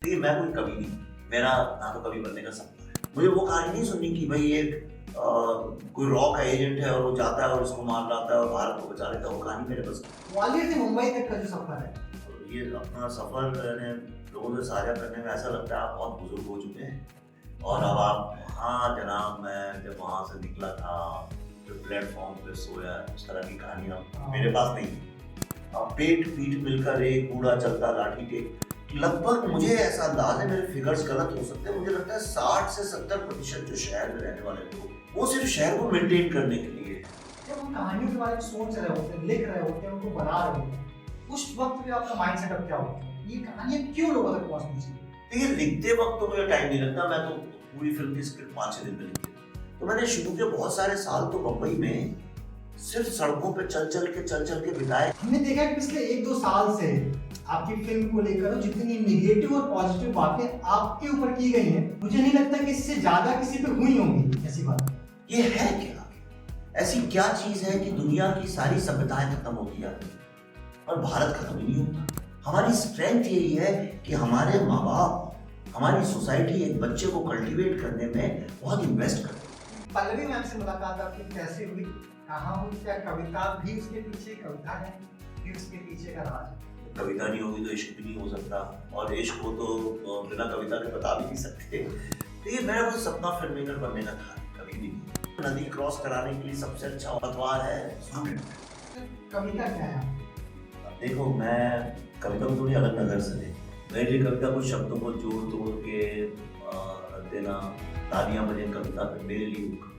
देखिए मैं कोई कवि नहीं, मेरा ना तो कवि बनने का सपना है। मुझे वो कहानी नहीं सुननी कि भाई एक कोई रॉ का एजेंट है और वो जाता है और उसको मार लाता है और भारत को बचा लेता है, वो कहानी मेरे बस की ग्वालियर से मुंबई तक का जो सफर है। नहीं। ये अपना सफर मैंने लोगों से साझा करने में ऐसा लगता है आप बहुत बुजुर्ग हो चुके हैं और अब आप हाँ जनाब मैं जब वहाँ से निकला था जो प्लेटफॉर्म पे सोया उस तरह की कहानियाँ मेरे पास नहीं है। पेट पीठ मिलकर एक बूढ़ा चलता लाठी टेक लगभग मुझे ऐसा अंदाज है, मेरे फिगर्स गलत हो सकते हैं, मुझे लगता है 60 से 70% जो शहर में रहने वाले लोग वो सिर्फ शहर को मेंटेन करने के लिए है। जब हम कहानियों के बारे में सोच रहे होते हैं, लिख रहे होते हैं, उनको बना रहे होते हैं, उस वक्त भी आपका माइंड सेटअप क्या होता है? ये कहानियां क्यों लोगों तक पहुंचनी चाहिए? देखिए लिखते वक्त तो मुझे टाइम नहीं लगता, मैं तो पूरी फिल्म की स्क्रिप्ट 5-6 दिन में लिखी। तो मैंने शुरू के बहुत सारे साल तो बम्बई में सिर्फ सड़कों पे चल चल के बिताए। हमने देखा है कि पिछले 1-2 साल से आपकी फिल्म को लेकर जितनी नेगेटिव और पॉजिटिव बातें आपके ऊपर की गई हैं, मुझे नहीं लगता कि इससे ज्यादा किसी पे हुई होंगी ऐसी बात। ये है क्या? ऐसी क्या चीज है कि दुनिया की सारी सभ्यताएं खत्म होती जाती हैं और भारत खत्म ही नहीं होता? हमारी स्ट्रेंथ यही है कि हमारे माँ बाप हमारी सोसाइटी एक बच्चे को कल्टीवेट करने में बहुत इन्वेस्ट करते हैं। पल्लवी मैम से मुलाकात आपकी कैसे हुई, कहाँ हुई, क्या कविता भी उसके पीछे कविता है, फिर उसके पीछे का राज है? कविता नहीं होगी तो इश्क भी नहीं हो सकता और इश्क को तो बिना कविता के बता भी नहीं सकते। तो ये मेरा वो सपना फिल्म मेकर बनने का था, कभी भी नहीं। नदी क्रॉस कराने के लिए सबसे अच्छा पतवार है स्टूडेंट। कविता क्या है? देखो मैं कविता को थोड़ी अलग नजर से देखता हूँ। मेरे लिए कविता को शब्दों को जोड़ तोड़ के रख देना, तालियां बजे कविता पे मेरे लिए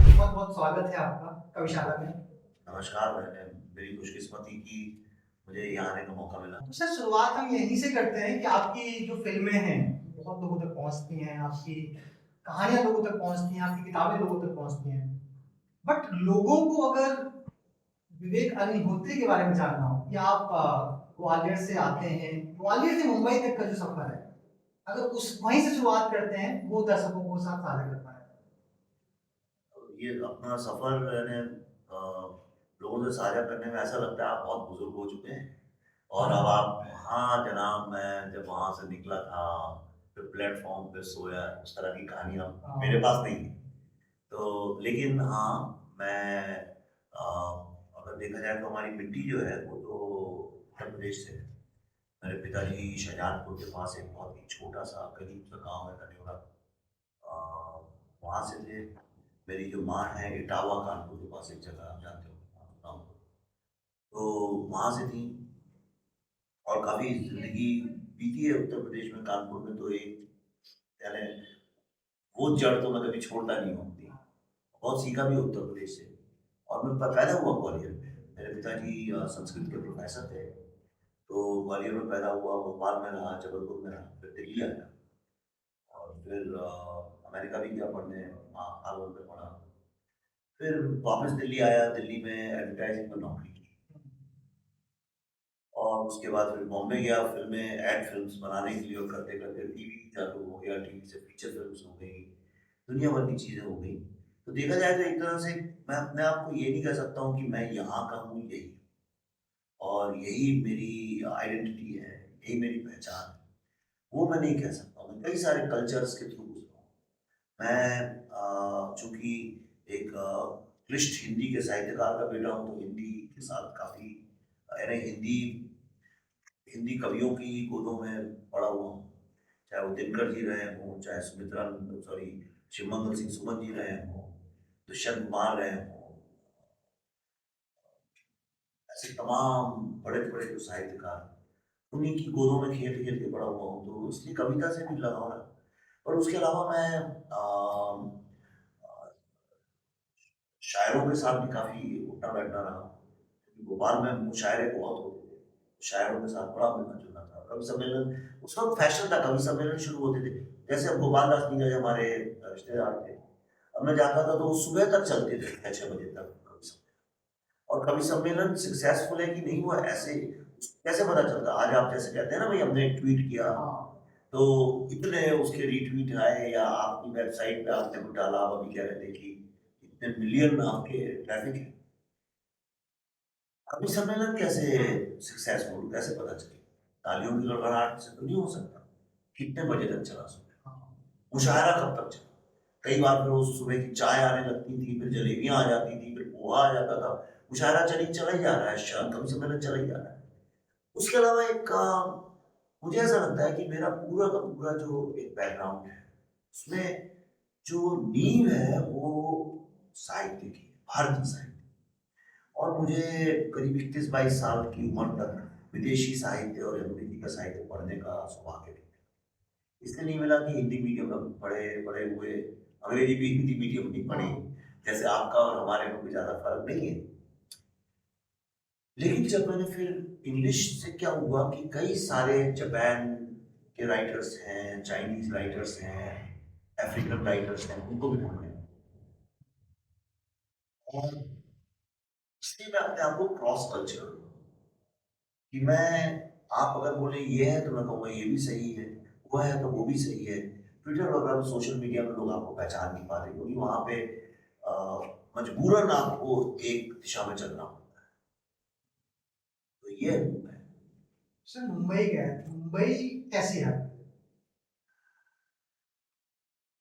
बहुत बहुत स्वागत है आपका कविशाला में। नमस्कार। मैंने मेरी खुशकिस्मती की मुझे यहाँ आने का मौका मिला। तो सर शुरुआत हम यहीं से करते हैं कि आपकी जो फिल्में हैं बहुत लोगों तक पहुंचती हैं, आपकी कहानियां लोगों तक पहुंचती हैं, आपकी किताबें लोगों तक पहुंचती हैं, बट लोगों को अगर विवेक अग्निहोत्री के बारे में जानना हो या आप ग्वालियर से आते हैं, ग्वालियर से मुंबई तक का जो सफर है, अगर उस वहीं से शुरुआत करते हैं वो दर्शकों को साथ साझा कर पाए। ये अपना सफर मैंने लोगों से साझा करने में ऐसा लगता है आप बहुत बुजुर्ग हो चुके हैं और अब आप हाँ जनाब मैं जब वहाँ से निकला था फिर प्लेटफॉर्म पे सोया उस तरह की कहानियाँ मेरे पास नहीं है। तो लेकिन हाँ मैं अगर देखा जाए तो हमारी मिट्टी जो है वो तो उत्तर प्रदेश से है। मेरे पिताजी शाहजहानपुर के पास एक बहुत ही छोटा सा करीब सा गाँव है कन्योरा, वहाँ से थे। मेरी जो माँ है इटावा कानपुर के पास एक जगह आप जानते हो गाँव, तो वहाँ से थी और काफ़ी ज़िंदगी बीती है उत्तर प्रदेश में। कानपुर में तो एक यानी वो जड़ तो मैं कभी छोड़ता नहीं हूँ अपनी, बहुत सीखा भी उत्तर प्रदेश से। और मैं पैदा हुआ ग्वालियर में, मेरे पिताजी संस्कृत के प्रोफेसर थे, तो ग्वालियर में पैदा हुआ, भोपाल में रहा, जबलपुर में रहा, फिर दिल्ली आया और फिर अमेरिका भी गया पढ़ने, हार्वर्ड में पढ़ा। फिर वापस दिल्ली आया, दिल्ली में एडवर्टाइजिंग में नौकरी की और उसके बाद फिर बॉम्बे गया, फिल्में एड फिल्म्स बनाने के लिए और करते-करते टीवी चालू हो गया, टीवी से फीचर फिल्म्स हो गई, दुनिया भर की चीज़ें हो गई। तो देखा जाए तो एक तरह से मैं अपने आप को ये नहीं कह सकता हूँ कि मैं यहाँ का हूँ, यही और यही मेरी आइडेंटिटी है, यही मेरी पहचान है, वो मैं नहीं कह सकता हूँ। मैं कई सारे कल्चर्स के थ्रू गुज़रा हूँ। मैं चूँकि एक क्लिष्ट हिंदी के साहित्यकार का बेटा हूँ, तो हिंदी के साथ काफ़ी यानी हिंदी हिंदी कवियों की गोदों में पड़ा हुआ हूँ। चाहे वो दिनकर जी रहे हों, चाहे सुमित्रा सॉरी शिवमंगल सिंह सुमन जी रहे हों, दुष्यंत कुमार रहे हों, ऐसे तमाम बड़े-बड़े जो साहित्यकार, उन्हीं की गोदों में खेल-खेल के बड़ा हुआ हूँ, तो इसलिए कविता से भी लगाव है। और उसके अलावा मैं अ, शायरों के साथ भी काफ़ी उठना-बैठना रहा। क्योंकि भोपाल में मुशायरे बहुत होते थे, शायरों के साथ बड़ा मिलना-जुलना था। कवि सम्मेलन उस वक़्त फैशन था, कवि सम्मेलन शुरू होते थे। जैसे अब गोपाल दास नीरज हमारे रिश्तेदार थे। अब मैं जाता था तो वो सुबह तक चलते थे, 6-6 बजे तक कवि सम्मेलन। और कवि सम्मेलन सक्सेसफुल है कि नहीं हुआ ऐसे कैसे पता चलता? आज आप जैसे कहते हैं ना भई हमने एक ट्वीट किया, तो इतने उसके रीट्वीट आए या आपकी वेबसाइट पे आपने कुछ डाला, आप अभी कह रहे थे कि इतने मिलियन आपके ट्रैफ़िक है। कवि सम्मेलन कैसे सक्सेसफुल, कैसे पता चले? तालियों की गड़गड़ाहट से तो नहीं हो सकता। कितने बजे तक चला सुबह? हाँ। मुशायरा कब तक चला? कई बार फिर उस सुबह की चाय आने लगती थी, फिर जलेबियाँ आ जाती थी, फिर पोहा आ जाता था। मुशायरा चला ही जा रहा है, कवि सम्मेलन चला ही जा रहा है। उसके अलावा एक मुझे ऐसा लगता है कि मेरा पूरा का पूरा जो एक बैकग्राउंड है, उसमें जो नींव है वो साहित्य की है, भारतीय साहित्य। और मुझे करीब 21-22 साल की उम्र तक विदेशी साहित्य और अंग्रेजी का साहित्य पढ़ने का सौभाग्य भी मिला। इसलिए नहीं मिला कि हिंदी मीडियम में पढ़े बड़े हुए, अंग्रेजी भी हिंदी मीडियम नहीं पढ़ी, जैसे आपका और हमारे में कोई ज़्यादा फर्क नहीं है। लेकिन जब मैंने फिर इंग्लिश से क्या हुआ कि कई सारे जापान के राइटर्स हैं, चाइनीज राइटर्स हैं, अफ्रीकन राइटर्स हैं, उनको भी पढ़ने लगा। और इसलिए मैं अपने आप को क्रॉस कल्चर कि मैं, आप अगर बोले ये है तो मैं कहूँगा ये भी सही है, वो है तो वो भी सही है। ट्विटर वगैरह सोशल मीडिया में लोग आपको पहचान नहीं पाते क्योंकि वहाँ पे मजबूरन आपको एक दिशा में चलना होता है। तो ये है। सर मुंबई गए, मुंबई कैसी है?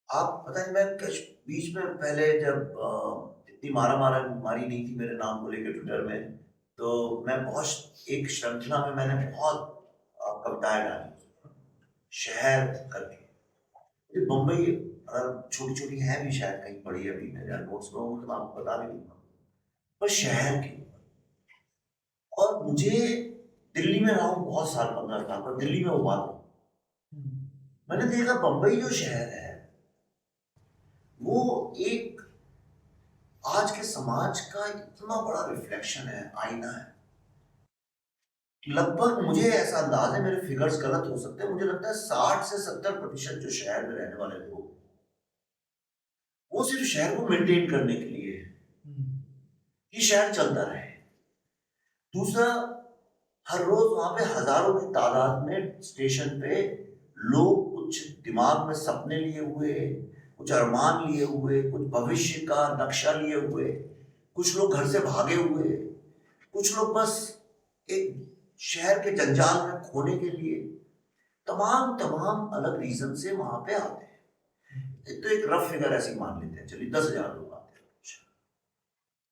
आप पता है, मैं कुछ बीच में पहले जब इतनी मारी नहीं थी मेरे नाम को लेकर ट्विटर में, तो मैं बहुत एक श्रृंखला में मैंने बहुत कविताएं डाली शहर करके। ये मुंबई छोटी छोटी है भी, शायद कहीं पढ़ी अभी मेरे नोट्स में हो तो मैं आपको बता भी दूंगा, पर शहर के ऊपर। और मुझे दिल्ली में रहा हूँ बहुत साल, 15 साल, पर दिल्ली में वो बात नहीं। मैंने देखा बम्बई जो शहर है वो एक आज के समाज का इतना बड़ा रिफ्लेक्शन है, आईना है। लगभग मुझे ऐसा अंदाज है, मेरे फिगर्स गलत हो सकते हैं, मुझे लगता है 60 से 70% जो शहर में रहने वाले लोग वो सिर्फ शहर को मेंटेन करने के लिए है कि शहर चलता रहे। दूसरा, हर रोज वहां पे हजारों की तादाद में स्टेशन पे लोग कुछ दिमाग में सपने लिए हुए, कुछ अरमान लिए हुए, कुछ भविष्य का नक्शा लिए हुए, कुछ लोग घर से भागे हुए, कुछ लोग बस एक शहर के जंजाल में खोने के लिए, तमाम तमाम अलग रीजन से वहां पे आते हैं। तो एक रफ फिगर ऐसी मान लेते हैं, चलिए 10,000 लोग आते हैं।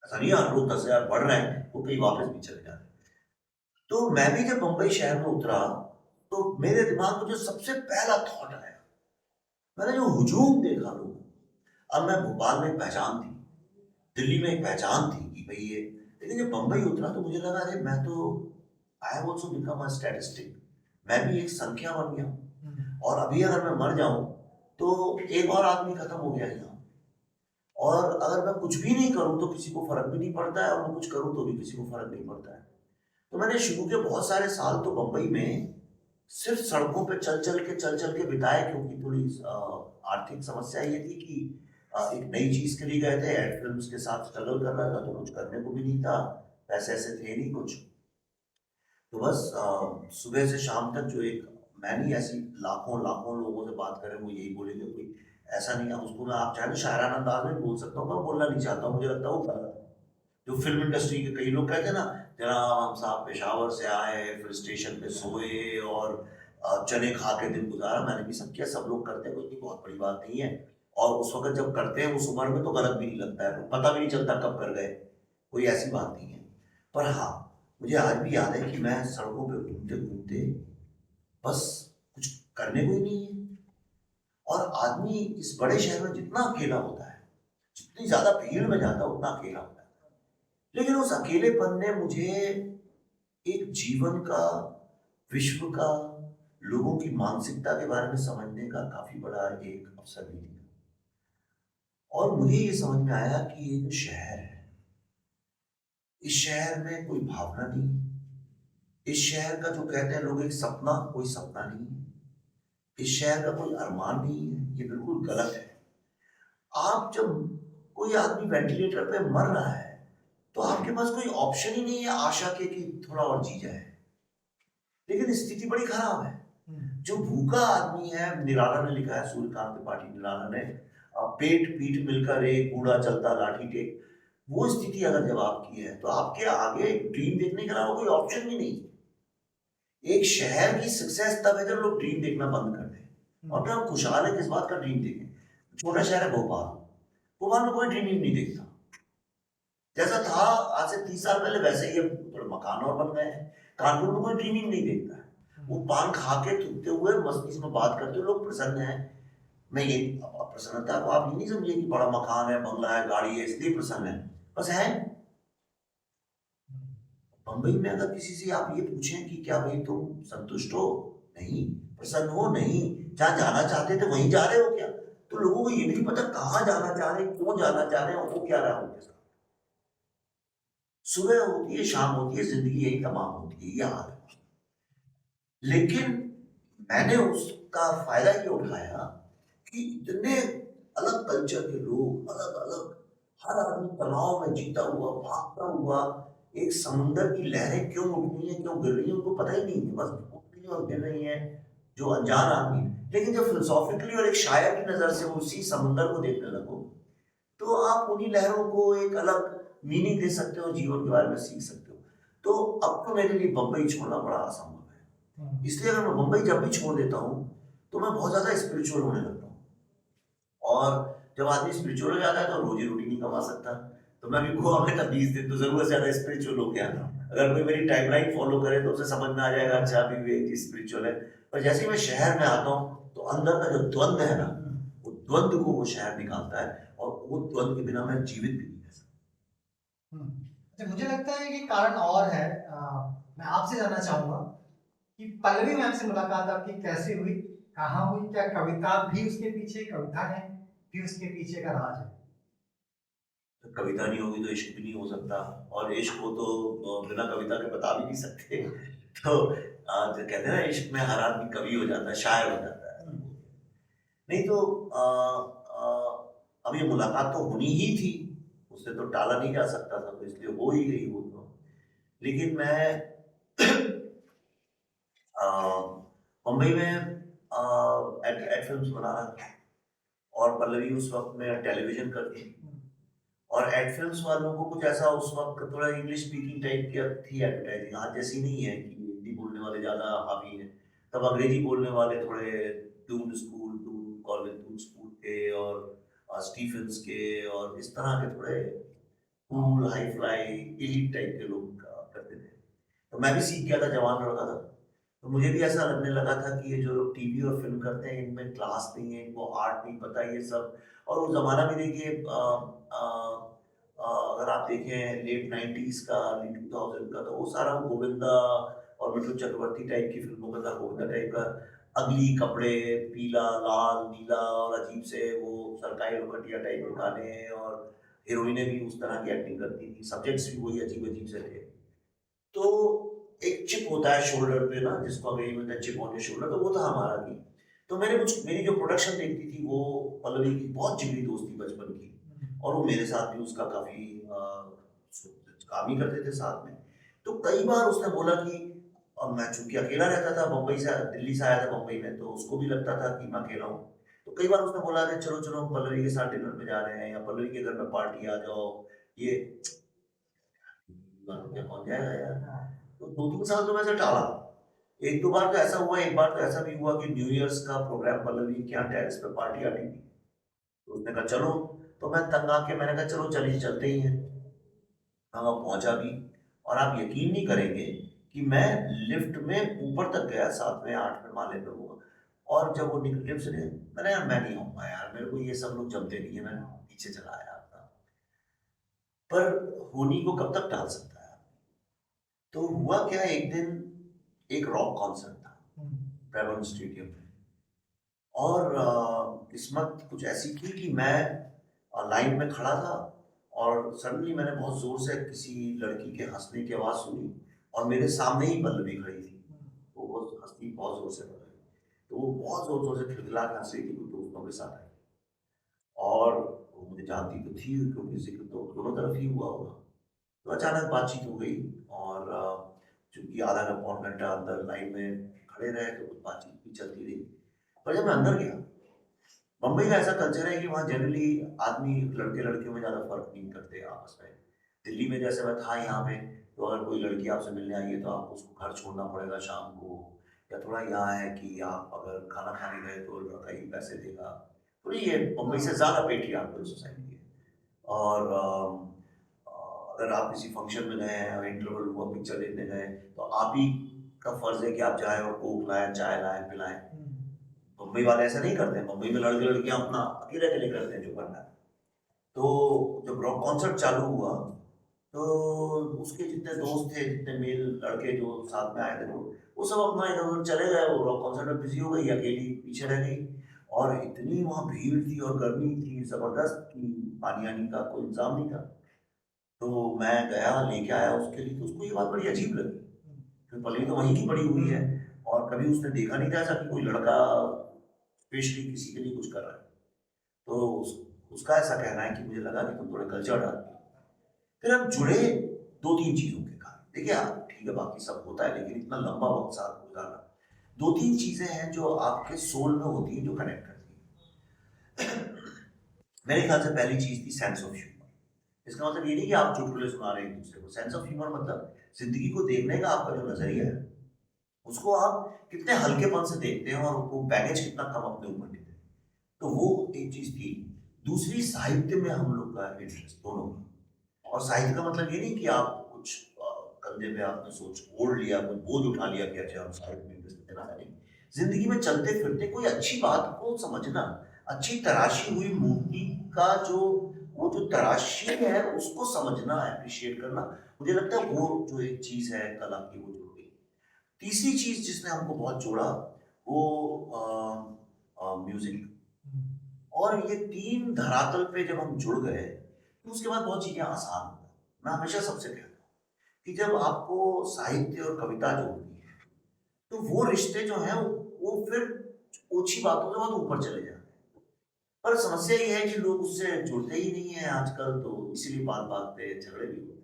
ऐसा नहीं हर रोज 10,000 बढ़ रहे हैं, वो कहीं वापस भी चले जाते हैं। तो मैं भी जब मुंबई शहर में उतरा तो मेरे दिमाग में जो सबसे पहला थॉट आया, मैंने जो हुजूम देखा लोगों, अब मैं भोपाल में एक पहचान थी, दिल्ली में एक पहचान थी कि भाई ये, लेकिन जब मुंबई उतरा तो मुझे लगा अरे मैं तो, I have also become a statistic, मैं भी एक संख्या बन गया। और अभी अगर मैं मर जाऊं तो एक और आदमी खत्म हो गया यहाँ। और अगर मैं कुछ भी नहीं करूं तो किसी को फर्क भी नहीं पड़ता है, और मैं कुछ करूं तो भी किसी को फर्क नहीं पड़ता है। तो मैंने शुरू के बहुत सारे साल तो बम्बई में सिर्फ सड़कों पे चल चल के बिताए, क्योंकि थोड़ी आर्थिक समस्या ये थी कि एक नई चीज के लिए गए थे, एड फिल्म्स के साथ स्ट्रगल कर रहा था, तो कुछ करने को भी नहीं था, पैसे ऐसे थे नहीं कुछ। तो बस सुबह से शाम तक जो एक, मैं नहीं, ऐसी लाखों लाखों लोगों से बात करें वो यही बोलेंगे, कोई ऐसा नहीं है उसको, मैं आप चाहे तो शायराना अंदाज में बोल सकता हूँ, पर बोलना नहीं चाहता हूँ, मुझे लगता है वो गलत है। जो फिल्म इंडस्ट्री के कई लोग कहते हैं ना, जनाब हम साहब पेशावर से आए, फिर स्टेशन पे सोए और चने खा के दिन गुजारा, मैंने भी सब किया, सब लोग करते हैं, कोई बहुत बड़ी बात नहीं है। और उस वक्त जब करते हैं उस उम्र में तो गलत भी नहीं लगता है, पता भी नहीं चलता कब कर गए, कोई ऐसी बात नहीं है। पर हाँ, मुझे आज भी याद है कि मैं सड़कों पे घूमते घूमते, बस कुछ करने को ही नहीं है। और आदमी इस बड़े शहर में जितना अकेला होता है, जितनी ज्यादा भीड़ में जाता है उतना अकेला होता है। लेकिन उस अकेलेपन ने मुझे एक जीवन का, विश्व का, लोगों की मानसिकता के बारे में समझने का काफी बड़ा एक अवसर भी दिया। और मुझे ये समझ में आया कि ये जो शहर है, इस शहर में कोई भावना नहीं, इस शहर का जो कहते हैं लोग एक सपना, कोई सपना नहीं है, इस शहर का कोई अरमान नहीं है, ये बिल्कुल गलत है। आप जब, कोई आदमी वेंटिलेटर पे मर रहा है तो आपके पास कोई ऑप्शन ही नहीं है आशा के कि थोड़ा और जी जाए। लेकिन स्थिति बड़ी खराब है। जो भूखा आदमी है, निराला ने लिखा है, सूर्यकांत त्रिपाठी निराला ने, पेट पीठ मिलकर एक बूढ़ा चलता लाठी टेक, वो स्थिति अगर जब आपकी है तो आपके आगे ड्रीम देखने के अलावा कोई ऑप्शन भी नहीं है। एक शहर की सक्सेस तब है जब लोग ड्रीम देखना बंद कर दें। और फिर हम खुशहाल है किस बात का ड्रीम देखें। छोटा शहर है भोपाल, भोपाल में कोई ड्रीम ही नहीं देखता। जैसा था आज से 30 साल पहले वैसे ही अब थोड़े मकान और बन गए हैं। कानपुर में कोई ड्रीम ही नहीं देखता है। वो पान खा के थूकते हुए मस्ती में बात करते हुए लोग प्रसन्न हैं। मैं ये प्रसन्नता को आप ये नहीं समझिए कि बड़ा मकान है, बंगला है, गाड़ी है इसलिए प्रसन्न है, बस है। बंबई में अगर किसी से आप ये पूछें कि क्या भाई तुम संतुष्ट हो, नहीं। प्रसन्न हो, नहीं। जहाँ जाना चाहते थे वहीं जा रहे हो क्या? तो लोगों को ये भी नहीं पता कहाँ जाना चाह रहे हैं, क्यों जाना चाह रहे हैं, वो क्या रहा उनके साथ। सुबह होती है, शाम होती है, जिंदगी यही तमाम होती है, ये हाल है। लेकिन मैंने उसका फायदा ये उठाया कि इतने अलग कल्चर के लोग, अलग अलग, हर आदमी तनाव में जीता हुआ, भागता हुआ, एक समुंदर की लहरें क्यों उठ रही हैं, क्यों गिर रही हैं, उनको पता ही नहीं है, बस उठ रही है और गिर रही है, जो अनजान आदमी। लेकिन जब फिलोसॉफिकली और एक शायर की नजर से उसी समुंदर को देखने लगो, तो आप उन्हीं लहरों को एक अलग मीनिंग दे सकते हो, जीवन के बारे में सीख सकते हो। तो अब तो मेरे लिए बम्बई छोड़ना बड़ा असंभव है। इसलिए अगर मैं बम्बई जब भी छोड़ देता हूँ तो मैं बहुत ज्यादा स्पिरिचुअल होने लगता हूँ। और जब आदमी स्पिरिचुअल हो जाता है तो रोजी रोटी नहीं कमा सकता। तो मैं भी गोवा में था 20 दिन, तो जरूरत से ज्यादा स्पिरिचुअल हो गया। अगर कोई मेरी टाइमलाइन फॉलो करे तो उसे समझ में आ जाएगा, अच्छा अभी भी स्पिरिचुअल है। पर जैसे ही मैं शहर में आता हूँ तो अंदर का जो द्वंद है ना, वो द्वंद को वो शहर निकालता है, और वो द्वंद के बिना मैं जीवित भी नहीं रह सकता। अच्छा, मुझे लगता है कि कारण और है। मैं आपसे जानना चाहूंगा कि पल्लवी मैम से मुलाकात आपकी कैसे हुई, कहाँ हुई, क्या कविता भी उसके पीछे, कविता है भी उसके पीछे का राज है? तो कविता नहीं होगी तो इश्क भी नहीं हो सकता, और इश्क को तो बिना कविता के बता भी नहीं सकते। तो जो कहते हैं ना, इश्क में हर आदमी कवि हो जाता है, शायर हो जाता है। नहीं तो अब ये मुलाकात तो होनी ही थी, उससे तो टाला नहीं जा सकता था, तो इसलिए हो ही गई वो तो। लेकिन मैं अ, मुंबई में एड फिल्म्स बना रहा था, और पल्लवी उस वक्त में टेलीविजन करती थी। और एड फिल्म्स वालों को कुछ ऐसा उस वक्त थोड़ा इंग्लिश स्पीकिंग टाइप की थी एडवर्टाइजिंग, आज जैसी नहीं है कि हिंदी बोलने वाले ज़्यादा हावी हैं। तब अंग्रेजी बोलने वाले थोड़े Doon school, Doon college, Doon school के, और स्टीफेंस के, और इस तरह के थोड़े cool, high fly, elite type के लोग करते थे। तो मैं भी सीख गया था, जवान लड़का था। तो मुझे भी ऐसा लगने लगा था कि ये जो लोग टीवी और फिल्म करते हैं इनमें क्लास नहीं है, इनको आर्ट नहीं पता, ये सब। और वो ज़माना भी देखिए, अगर आप देखें लेट 90s का, अर्ली 2000 का, तो वो सारा वो गोविंदा और मिठुन चक्रवर्ती टाइप की फिल्मों का था। गोविंदा टाइप का, अगली कपड़े, पीला, लाल, नीला, और अजीब से वो सरकारी लोकटिया टाइप के गाने, और हीरोइनें भी उस तरह की एक्टिंग करती थी, सब्जेक्ट्स भी वही अजीब अजीब से थे। तो एक चिप होता है शोल्डर पे ना, जिसको अंग्रेजी में चिप ऑन योर शोल्डर, तो वो था हमारा भी। तो मेरी जो प्रोडक्शन देखती थी वो पल्लवी की बहुत जिगरी दोस्त थी बचपन की, और वो मेरे साथ भी उसका काफी काम ही करते थे साथ में। तो कई बार उसने बोला कि, अब मैं चूंकि अकेला रहता था, बम्बई से दिल्ली से आया था बम्बई में, तो उसको भी लगता था कि मैं अकेला हूँ। तो कई बार उसने बोला कि चलो चलो हम पल्लवी के साथ डिनर में जा रहे हैं, या पल्लवी के घर में पार्टी आ जाओ। ये क्या कौन जाएगा यार। तो 2-3 साल तो वैसे टाला। एक दो बार तो ऐसा हुआ, एक बार तो ऐसा भी हुआ कि न्यू ईयर्स का प्रोग्राम पल्लवी के यहाँ टेरेस पे पार्टी आ रही थी, तो उसने कहा चलो। तो मैं तंग आके मैंने कहा चलो चलिए चलते ही हैं। हम वहाँ पहुंचा भी, और आप यकीन नहीं करेंगे कि मैं लिफ्ट में ऊपर तक गया, 7वें 8वें माले पे हुआ। और जब वो लिफ्ट से मैंने, यार मैं नहीं आऊंगा यार, मेरे को ये सब लोग जमते नहीं है, मैं पीछे चला आया अपना। पर होनी को कब तक टाल सकता है। तो हुआ क्या, एक दिन एक रॉक कॉन्सर्ट था ब्रेबन स्टेडियम में, और किस्मत कुछ ऐसी थी कि मैं लाइन में खड़ा था, और सडनली मैंने बहुत जोर से किसी लड़की के हंसने की आवाज़ सुनी, और मेरे सामने ही पल्लवी खड़ी थी। वो बहुत हंसती, बहुत जोर से पल्लवी, तो वो बहुत जोर जोर से खिलखिला के हंस रही थी, कुछ दोस्तों के साथ आई। और वो मुझे जानती तो थी, क्योंकि जिक्र तो दोनों तरफ ही हुआ होगा। तो अचानक बातचीत हो गई, और चूंकि आधा घंटा पौन घंटा अंदर लाइन में खड़े रहे, तो कुछ बातचीत भी चलती रही। पर जब मैं अंदर गया, बम्बई का ऐसा कल्चर है कि वहाँ जनरली आदमी लड़के लड़कियों में ज़्यादा फर्क नहीं करते आपस में। दिल्ली में जैसे मैं था यहाँ पे, तो अगर कोई लड़की आपसे मिलने आई है तो आपको उसको घर छोड़ना पड़ेगा शाम को, या थोड़ा यहाँ है कि आप अगर खाना खाने गए तो लड़का ही पैसे देगा। तो ये बम्बई से ज़्यादा पेट्रियार्कल सोसाइटी है। और अगर आप किसी फंक्शन में गए हैं और इंटरवल हुआ पिक्चर देखने गए, तो आप ही का फर्ज है कि आप जाएँ और कोक लाएँ, चाय लाएँ, पिलाएँ। मुंबई वाले ऐसा नहीं करते हैं। मुंबई में लड़के लड़कियां अपना अकेले अकेले करते हैं जो करना है। तो जब रॉक कॉन्सर्ट चालू हुआ, तो उसके जितने दोस्त थे, जितने मेल लड़के जो साथ में आए थे, वो सब अपना इधर उधर चले गए। वो रॉक कॉन्सर्ट में बिजी हो गई, अकेली पीछे रह गई। और इतनी वहाँ भीड़ थी और गर्मी थी जबरदस्त कि पानी आने का कोई इंतजाम नहीं था। तो मैं गया, लेके आया उसके लिए। तो उसको ये बात बड़ी अजीब लगी, क्योंकि पली तो वहीं की पड़ी हुई है और कभी उसने देखा नहीं था ऐसा कि कोई लड़का स्पेशली किसी के लिए कुछ कर रहा है। तो उसका ऐसा कहना है कि मुझे लगा कि तुम थोड़े कल्चर डालते हो। फिर हम जुड़े 2-3 चीज़ों के कारण। देखिए आप, ठीक है बाकी सब होता है, लेकिन इतना लंबा वक्त साथ गुजारना, 2-3 चीज़ें हैं जो आपके सोल में होती हैं, जो कनेक्ट करती हैं। मेरे ख्याल से पहली चीज़ थी सेंस ऑफ ह्यूमर। इसका मतलब ये नहीं कि आप चुटकुले सुना रहे हैं एक दूसरे को। सेंस ऑफ ह्यूमर मतलब जिंदगी को देखने का आपका जो नजरिया है, उसको आप कितने हल्केपन से देखते हैं और वो बैगेज कितना कम अपने ऊपर लेते हैं। तो वो एक चीज थी। दूसरी, साहित्य में हम लोग का इंटरेस्ट दोनों का। और साहित्य का मतलब ये नहीं कि आप कुछ कंधे पे आपने सोच ओढ़ लिया, कोई बोझ उठा लिया कि अच्छा हम साहित्य में इंटरेस्ट देना है। नहीं, जिंदगी में चलते फिरते कोई अच्छी बात को समझना, अच्छी तराशी हुई मूर्ति का जो वो जो तराशी है उसको समझना, अप्रिशिएट करना, मुझे लगता है वो जो एक चीज है कला की, वो जुड़ गई। तीसरी चीज जिसने हमको बहुत जोड़ा, वो म्यूजिक। और ये 3 धरातल पे जब हम जुड़ गए, तो उसके बाद बहुत चीजें आसान हो गई। मैं हमेशा सबसे कहता हूँ कि जब आपको साहित्य और कविता जोड़ती है, तो वो रिश्ते जो हैं वो फिर ओछी बातों से बहुत ऊपर चले जाते हैं। पर समस्या ये है कि लोग उससे जुड़ते ही नहीं है आजकल, तो इसीलिए बात बात पे झगड़े भी होते हैं।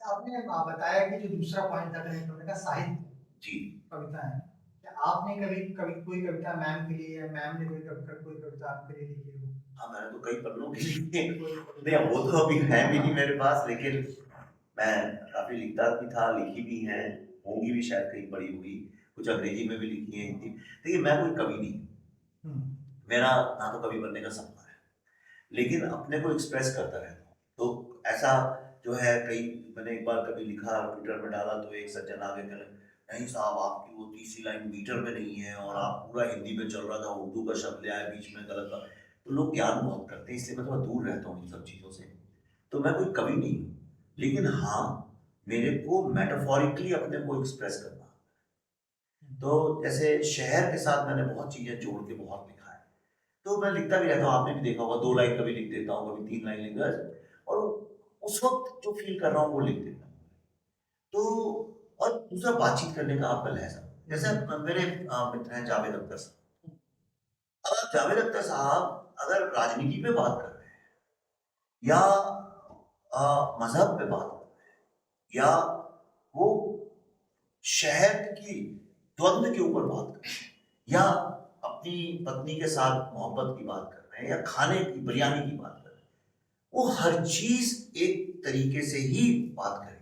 आपने बताया कि जो दूसरा पॉइंट था कनेक्ट होने का, साहित्य, जी। कविता है। क्या आपने कभी कभी कोई कविता मैम के लिए, या मैम ने कोई कविता आपके लिए लिखी हो? हाँ, मैंने तो कई पन्नों की लिखी है। नहीं, वो तो अभी है भी नहीं मेरे पास, लेकिन मैं काफ़ी लिखता भी था, लिखी भी हैं, होंगी भी शायद कहीं पढ़ी हुई, कुछ अंग्रेजी में भी लिखी हैं, हिंदी। देखिए मैं कोई कवि नहीं, मेरा ना तो कवि बनने का सपना है, लेकिन अपने को एक्सप्रेस करता रहता हूँ। तो ऐसा जो है, कई मैंने एक बार कभी लिखा, ट्विटर में डाला, तो एक सज्जन आगे कहने, नहीं साहब आपकी वो तीसरी लाइन मीटर में नहीं है और आप पूरा हिंदी में चल रहा था, उर्दू का शब्द ले आए बीच में, गलत था। तो लोग ज्ञान बहुत करते हैं, इसलिए मैं थोड़ा दूर रहता हूँ इन सब चीज़ों से। तो मैं कोई कवि नहीं हूँ, लेकिन हाँ, मेरे को मेटाफोरिकली अपने को एक्सप्रेस करना। तो जैसे शहर के साथ मैंने बहुत चीज़ें जोड़ के बहुत लिखा है। तो मैं लिखता भी रहता हूँ, आपने भी देखा होगा, 2 लाइन कभी लिख देता हूँ, कभी 3 लाइन लिख देता हूँ, और उस वक्त जो फील कर रहा हूँ वो लिख देता हूँ। तो और दूसरा, बातचीत करने का आपका लहजा, जैसे मेरे मित्र हैं जावेद अख्तर साहब। अब जावेद अख्तर साहब अगर राजनीति पे बात कर रहे हैं, या मजहब पे बात कर रहे हैं, या वो शहर की द्वंद्व के ऊपर बात कर रहे हैं, या अपनी पत्नी के साथ मोहब्बत की बात कर रहे हैं, या खाने की बिरयानी की बात कर रहे हैं, वो हर चीज एक तरीके से ही बात करेंगे।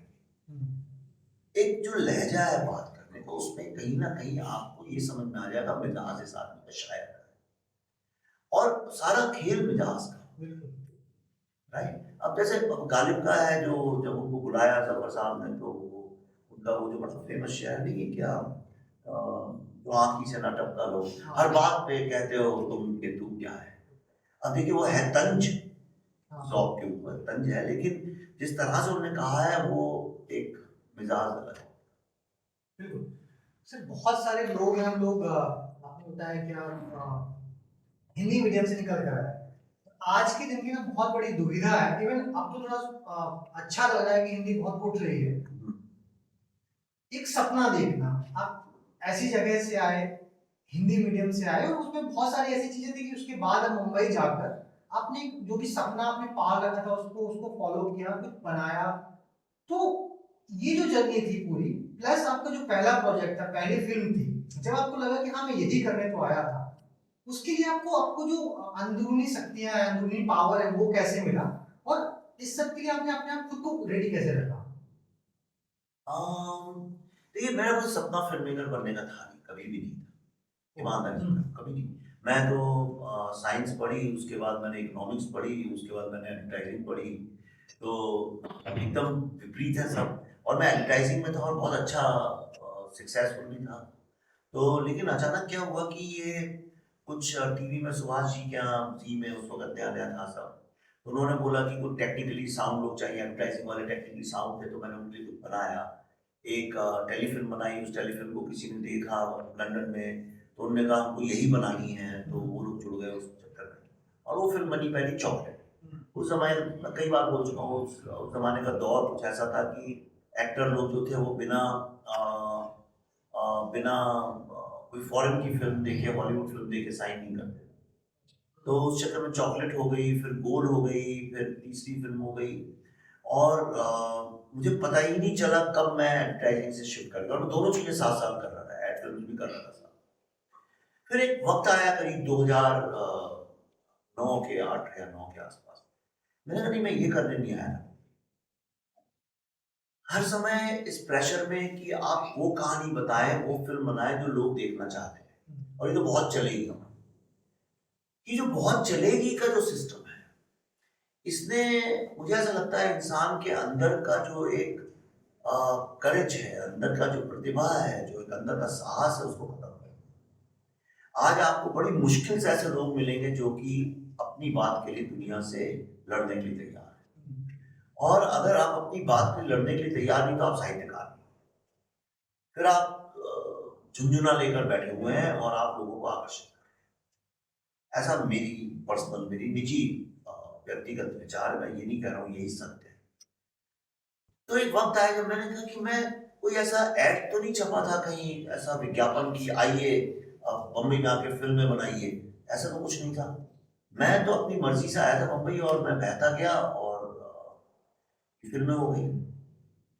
एक जो लहजा है बात करने का, उसमें कहीं ना कहीं आपको ये समझ में आ जाएगा मिजाज इस आदमी का शायर का है। और सारा खेल मिजाज का, राइट। अब जैसे गालिब का है, जो जब उनको बुलाया जफर साहब ने, तो उनका वो जो बड़ा फेमस शेर नहीं है क्या, जो आंखी से ना टपका लो, हर बात पे कहते हो तुम कि तू क्या है। अब देखिए वो है तंज, ज़ौक़ के ऊपर तंज है, लेकिन जिस तरह से उन्होंने कहा है वो एक मिजाज अलग है। बिल्कुल सर, बहुत सारे लोग हैं, हम लोग आपने बताया कि आप हिंदी मीडियम से निकल कर आए। आज की जिंदगी में बहुत बड़ी दुविधा है, इवन अब तो थोड़ा अच्छा लग रहा है कि हिंदी बहुत उठ रही है। एक सपना देखना, आप ऐसी जगह से आए, हिंदी मीडियम से आए, और उसमें बहुत सारी ऐसी चीजें थी कि उसके बाद अब मुंबई जाकर आपने जो भी सपना आपने पाल रखा था उसको फॉलो किया, कुछ बनाया। तो ये जो जर्नी थी पूरी, प्लस आपका जो पहला प्रोजेक्ट था, पहली फिल्म थी, जब आपको लगा कि हाँ मैं यही करने को आया था, उसके लिए आपको आपको जो अंदरूनी शक्तियाँ हैं, अंदरूनी पावर है, वो कैसे मिला? और इस सब के लिए आपने अपने आप खुद को रेडी कैसे रखा? अम, देखिए मेरा कोई सपना फ़िल्म मेकर बनने का था नहीं, कभी भी नहीं था। ईमानदारी से बताऊँ, कभी नहीं। मैं तो साइंस पढ़ी, उसके बाद मैंने इकोनॉमिक्स पढ़ी, उसके बाद मैंने एडवर्टाइज़िंग पढ़ी, तो एकदम विपरीत है सब। और मैं एडवर्टाइज़िंग में था और बहुत अच्छा सक्सेसफुल भी था। तो लेकिन अचानक क्या हुआ कि ये कुछ टीवी में सुभाष जी के यहाँ जी में उस वक़्त नया-नया था सब। तो उन्होंने बोला कि कुछ टेक्निकली साउंड लोग चाहिए, एडवर्टाइज़िंग वाले टेक्निकली साउंड थे, तो मैंने उनके लिए कुछ बनाया। एक टेलीफ़िल्म बनाई, उस टेलीफ़िल्म को किसी ने देखा लंदन में, तो उन्होंने कहा हमको यही बनानी है, तो वो लोग जुड़ गए उस चक्कर में। और वो फ़िल्म बनी पहली चॉकलेट। उस समय मैं कई बार बोल चुका हूँ, उस ज़माने का दौर कुछ ऐसा था कि एक्टर लोग जो थे वो बिना कोई फ़ॉरेन की फ़िल्म देखे, हॉलीवुड फ़िल्म देखे साइन नहीं करते। तो उस चक्कर में चॉकलेट हो गई, फिर गोल हो गई, फिर तीसरी फ़िल्म हो गई और मुझे पता ही नहीं चला कब मैं एडवर्टाइज़िंग से शिफ्ट कर गया और मैं दोनों चीज़ें साथ-साथ कर रहा था, एड फ़िल्म्स भी कर रहा था साथ। फिर एक वक़्त आया करीब 2009 के 8 या 9 के आस-पास। मैंने कहा नहीं मैं ये करने नहीं आया। हर समय इस प्रेशर में कि आप वो कहानी बताएँ, वो फ़िल्म बनाएँ जो लोग देखना चाहते हैं और ये तो बहुत चलेगी। ये जो बहुत चलेगी का जो सिस्टम है, इसने मुझे ऐसा लगता है इंसान के अंदर का जो एक करेज है, अंदर का जो प्रतिभा है, जो एक अंदर का साहस है उसको खत्म कर दिया। आज आपको बड़ी मुश्किल से ऐसे लोग मिलेंगे जो कि अपनी बात के लिए दुनिया से लड़ने के लिए तैयार हैं। और अगर आप अपनी बात के लिए लड़ने के लिए तैयार नहीं तो आप साहित्यकार नहीं। फिर आप झुनझुना लेकर बैठे हुए हैं और आप लोगों को आकर्षित कर रहे हैं। ऐसा मेरी पर्सनल मेरी निजी अ, व्यक्तिगत विचार है, मैं ये नहीं कह रहा हूँ यही सत्य है। तो एक वक़्त आया जब मैंने कहा कि मैं कोई ऐसा ऐड तो नहीं छपा था कहीं ऐसा विज्ञापन कि आइए बम्बई में आके फ़िल्में बनाइए, ऐसा तो कुछ नहीं था। मैं तो अपनी मर्ज़ी से आया था बम्बई और मैं बहता गया और फ़िल्में हो गई।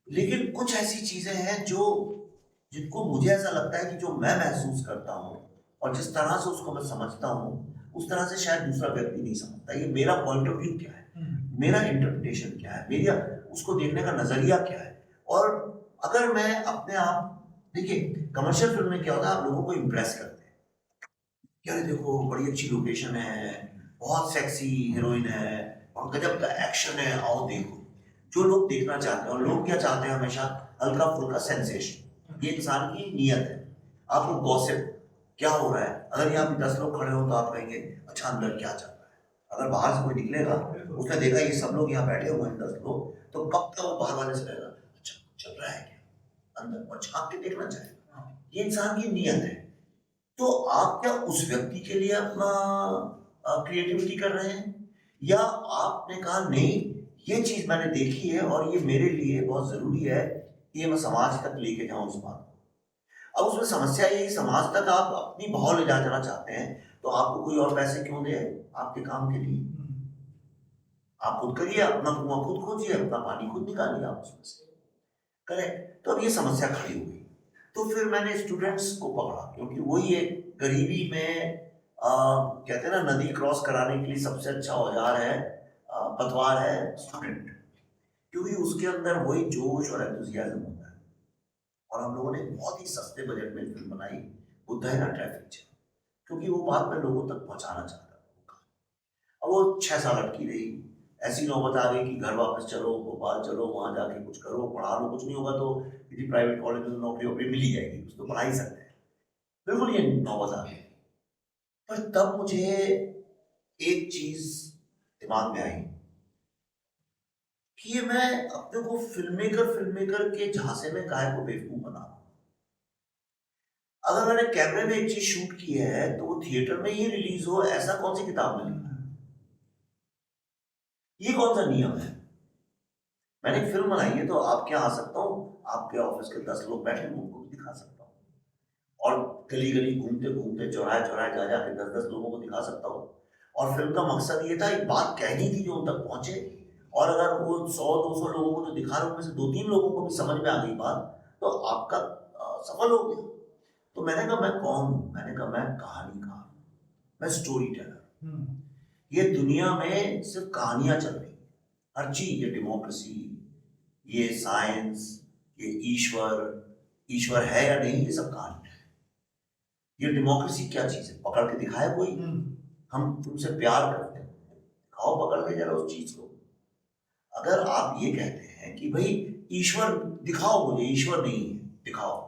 लेकिन कुछ ऐसी चीज़ें हैं जो जिनको मुझे ऐसा लगता है कि जो मैं महसूस करता हूँ और जिस तरह से उसको मैं समझता हूँ, उस तरह से शायद दूसरा व्यक्ति नहीं समझता। ये मेरा पॉइंट ऑफ व्यू क्या है? मेरा इंटरप्रिटेशन क्या है? मेरा उसको देखने का नज़रिया क्या है? और अगर मैं अपने आप देखिए कमर्शियल फ़िल्म में क्या होता है आप लोगों को इम्प्रेस करते हैं। कि अरे देखो बड़ी अच्छी लोकेशन है, बहुत सेक्सी हीरोइन है और गज़ब का एक्शन है, आओ देखो। जो लोग देखना चाहते हैं और लोग क्या चाहते हैं हमेशा हल्का-फुल्का सेंसेशन। ये इंसान की नीयत है। आपको गॉसिप क्या हो रहा है? अगर यहाँ पे 10 लोग खड़े हों तो आप कहेंगे अच्छा अंदर क्या चल रहा है? अगर बाहर से कोई निकलेगा, उसने देखा ये सब लोग यहाँ बैठे हुए हैं 10 लोग, तो पक्का वो बाहर वाले से कहेगा अच्छा चल रहा है क्या? अंदर और झाँक के देखना चाहेगा। ये इंसान की नीयत है। तो आप क्या उस व्यक्ति के लिए अपना क्रिएटिविटी कर रहे हैं? या आपने कहा नहीं, ये चीज़ मैंने देखी है और ये मेरे लिए बहुत ज़रूरी है कि ये मैं समाज तक लेके जाऊँ उस बात को। अब उसमें समस्या ये है कि समाज तक आप अपनी भाव ले जाना चाहते हैं, तो आपको कोई और पैसे क्यों दे आपके काम के लिए? आप खुद करिए, अपना कुआँ खुद खोजिए, अपना पानी खुद निकालिए आप उसमें से। करेक्ट? तो अब ये समस्या खड़ी हो गई। तो फिर मैंने स्टूडेंट्स को पकड़ा क्योंकि वही एक गरीबी में कहते हैं ना नदी क्रॉस कराने के लिए सबसे अच्छा औजार है पतवार है स्टूडेंट। क्योंकि उसके अंदर वही जोश और एंथुसियाज्म होता है। और हम लोगों ने बहुत ही सस्ते बजट में फिल्म बनाई बुद्धा है ना ट्रैफिक जैम, क्योंकि वो बात मैं लोगों तक पहुंचाना चाहता था। अब वो 6 साल अटकी रही। ऐसी नौबत आ गई कि घर वापस चलो, भोपाल चलो, वहाँ जाके कुछ करो, पढ़ा लो, कुछ नहीं होगा तो किसी प्राइवेट कॉलेज में नौकरी-वोकरी मिल ही जाएगी, कुछ तो पढ़ा ही सकते हैं। बिल्कुल ये नौबत आ गई। पर तब मुझे एक चीज़ दिमाग में आई कि ये मैं अपने को फ़िल्म मेकर के झांसे में काहे को बेवकूफ़ बना रहा हूँ। अगर मैंने कैमरे में एक चीज़ शूट की है, तो वो थिएटर में ही रिलीज़ हो, ऐसा कौन-सी किताब में लिखा है? ये कौन-सा नियम है? मैंने एक फ़िल्म बनाई है तो आपके यहाँ आ सकता हूँ, आपके ऑफ़िस के 10 लोग बैठे हैं, उनको भी दिखा सकता हूँ। और गली-गली घूमते-घूमते, चौराहे-चौराहे जा-जा के 10-10 लोगों को दिखा सकता हूँ। और फ़िल्म का मकसद ये था एक बात कहनी थी जो उन तक पहुँचे और अगर वो 100-200 लोगों को जो दिखा रहे हैं, उनमें से 2-3 लोगों को भी समझ में आ गई बात, तो आपका सफल हो गया। तो मैंने कहा मैं कौन हूँ? मैंने कहा मैं कहानीकार हूँ। मैं स्टोरी टेलर। हम्म, ये दुनिया में सिर्फ कहानियां चल रही, हर चीज, ये डेमोक्रेसी, ये साइंस, ये ईश्वर, ईश्वर है या नहीं, ये सब कहानी है। ये डेमोक्रेसी क्या चीज है, पकड़ के दिखाया कोई? हम तुमसे प्यार करते हैं, दिखाओ पकड़ के जरा उस चीज को। अगर आप ये कहते हैं कि भाई ईश्वर दिखाओ, मुझे ईश्वर नहीं है, दिखाओ,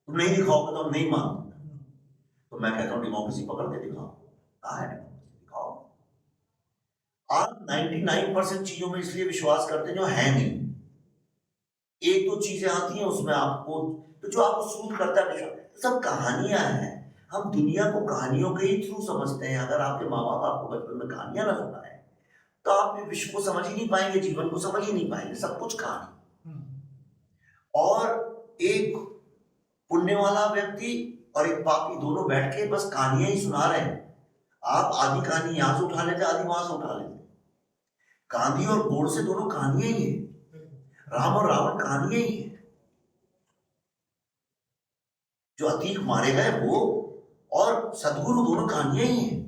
तुम नहीं दिखाओगे तो हम नहीं मानते, तो मैं कहता हूँ डेमोक्रेसी पकड़ के दिखाओ। कहाँ है डेमोक्रेसी, दिखाओ। आप 99% चीजों में इसलिए विश्वास करते हैं जो है नहीं, एक दो चीजें आती हैं उसमें आपको, तो जो आपको सूट करता है विश्वास, सब कहानियां हैं। हम दुनिया को कहानियों के ही थ्रू समझते हैं। अगर आपके माँ बाप आपको बचपन में कहानियां ना सुनाए तो आप विश्व को समझ ही नहीं पाएंगे, जीवन को समझ ही नहीं पाएंगे, सब कुछ कहानी। और एक पुण्य वाला व्यक्ति और एक पापी दोनों बैठ के बस कहानियां ही सुना रहे हैं। आप आधी कहानी यहां से उठा लेते, आधी वहां से उठा लेते। गांधी और गोडसे दोनों कहानियां ही है, राम और रावण कहानियां ही है। जो अतीक मारे गए वो और सदगुरु दोनों कहानियां ही हैं,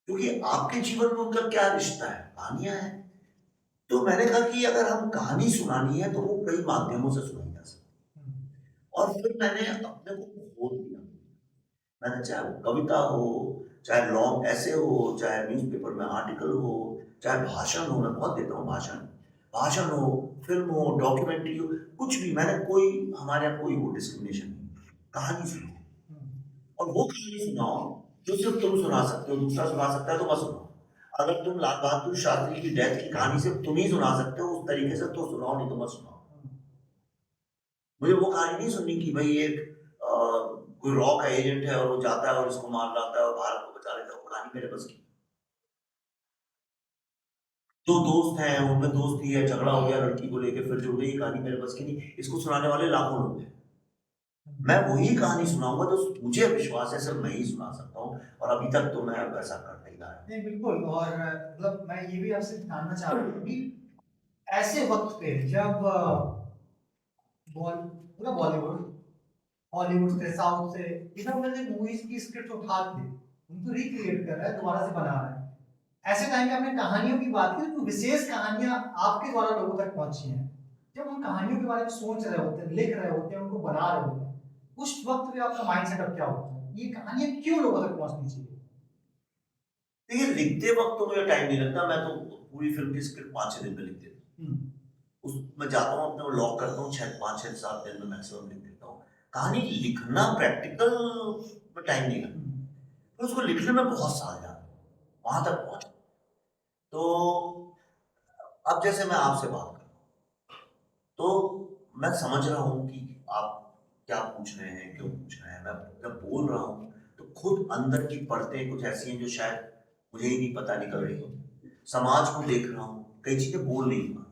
क्योंकि आपके जीवन में उनका क्या रिश्ता है, कहानियां हैं। तो मैंने कहा कि अगर हम कहानी सुनानी है तो वो कई माध्यमों से सुनाई जा सकती है। और फिर मैंने अपने को खोल दिया। मैंने चाहे वो कविता हो, चाहे लॉन्ग ऐसे हो, चाहे न्यूज़पेपर में आर्टिकल हो, चाहे भाषण हो, मैं बहुत देता हूँ भाषण हो, फिल्म हो, डॉक्यूमेंट्री हो, कुछ भी। मैंने कोई, हमारे यहाँ कोई वो डिस्क्रिमिनेशन नहीं, कहानी सुनो। और वो कहानी सुनाओ जो सिर्फ तुम सुना सकते हो, दूसरा सुना सकता है तो मत सुनाओ। अगर तुम लाल बहादुर शास्त्री की डेथ की कहानी सिर्फ तुम ही सुना सकते हो उस तरीके से तो सुनाओ, नहीं तो मत सुनाओ। मुझे वो कहानी नहीं सुननी कि भाई एक कोई रॉ का एजेंट है और वो जाता है और इसको मार लाता है और भारत को बचा लेता है। वो कहानी मेरे बस की। दो दोस्त हैं, उनमें दोस्ती है, झगड़ा हो गया लड़की को लेकर, फिर जुड़ गई, कहानी मेरे बस की नहीं। इसको सुनाने वाले लाखों लोग हैं। मैं वही कहानी सुनाऊंगा जो मुझे विश्वास है सिर्फ मैं ही सुना सकता हूँ, और अभी तक तो मैं वैसा कर नहीं रहा। नहीं बिल्कुल। और मतलब मैं ये भी आपसे जानना चाह रहा हूँ कि ऐसे वक्त पे जब पूरा बॉलीवुड, हॉलीवुड से, साउथ से, इधर उधर से मूवीज की स्क्रिप्ट उठा के उनको रिक्रिएट कर रहा है, दोबारा से बना रहा है। ऐसे टाइम पे आपने कहानियों की बात की, तो विशेष कहानियां आपके द्वारा लोगों तक पहुंची हैं। जब उन कहानियों के बारे में सोच रहे होते हैं, लिख रहे होते हैं, उनको बना रहे होते हैं, उस वक्त पे आपका माइंड सेटअप क्या होता है? ये कहानियां क्यों लोगों तक पहुंचनी चाहिए? देखिए, लिखते वक्त तो मुझे टाइम नहीं लगता। मैं तो पूरी फिल्म की स्क्रिप्ट 5-6 दिन में लिख देता हूँ। मैं जाता हूँ अपने को लॉक करता हूँ, 5-6-7 दिन में मैक्सिमम लिख देता हूँ। कहानी लिखना प्रैक्टिकल में टाइम नहीं लगता, तो उसको लिखने में बहुत साल जाता है वहां तक पहुंच। तो अब जैसे मैं आपसे बात कर रहा हूँ तो मैं समझ रहा हूँ कि आप क्या पूछ रहे हैं, क्यों पूछ रहे हैं। मैं जब बोल रहा हूँ तो खुद अंदर की परतें कुछ ऐसी हैं जो शायद मुझे ही नहीं पता निकल रही हो। समाज को देख रहा हूँ, कई चीजें बोल नहीं पा,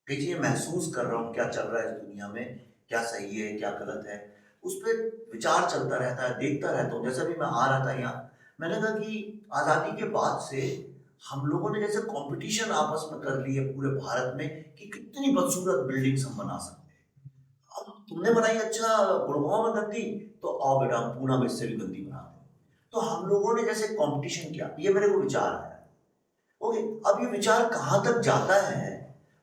कई चीजें महसूस कर रहा हूँ, क्या चल रहा है इस दुनिया में, क्या सही है क्या गलत है, उस पर विचार चलता रहता है, देखता रहता हूँ। जैसे भी मैं आ रहा था यहाँ, मैंने कहा कि आज़ादी के बाद से हम लोगों ने जैसे कंपटीशन आपस में कर ली है पूरे भारत में कि कितनी बदसूरत बिल्डिंग्स हम बना सकते हैं। अब तुमने बनाई, अच्छा गुड़गांव में गंदी, तो आओ बेटा हम पूना में इससे भी गंदी बना दें। तो हम लोगों ने जैसे कंपटीशन किया, ये मेरे को विचार आया। ओके, अब ये विचार कहाँ तक जाता है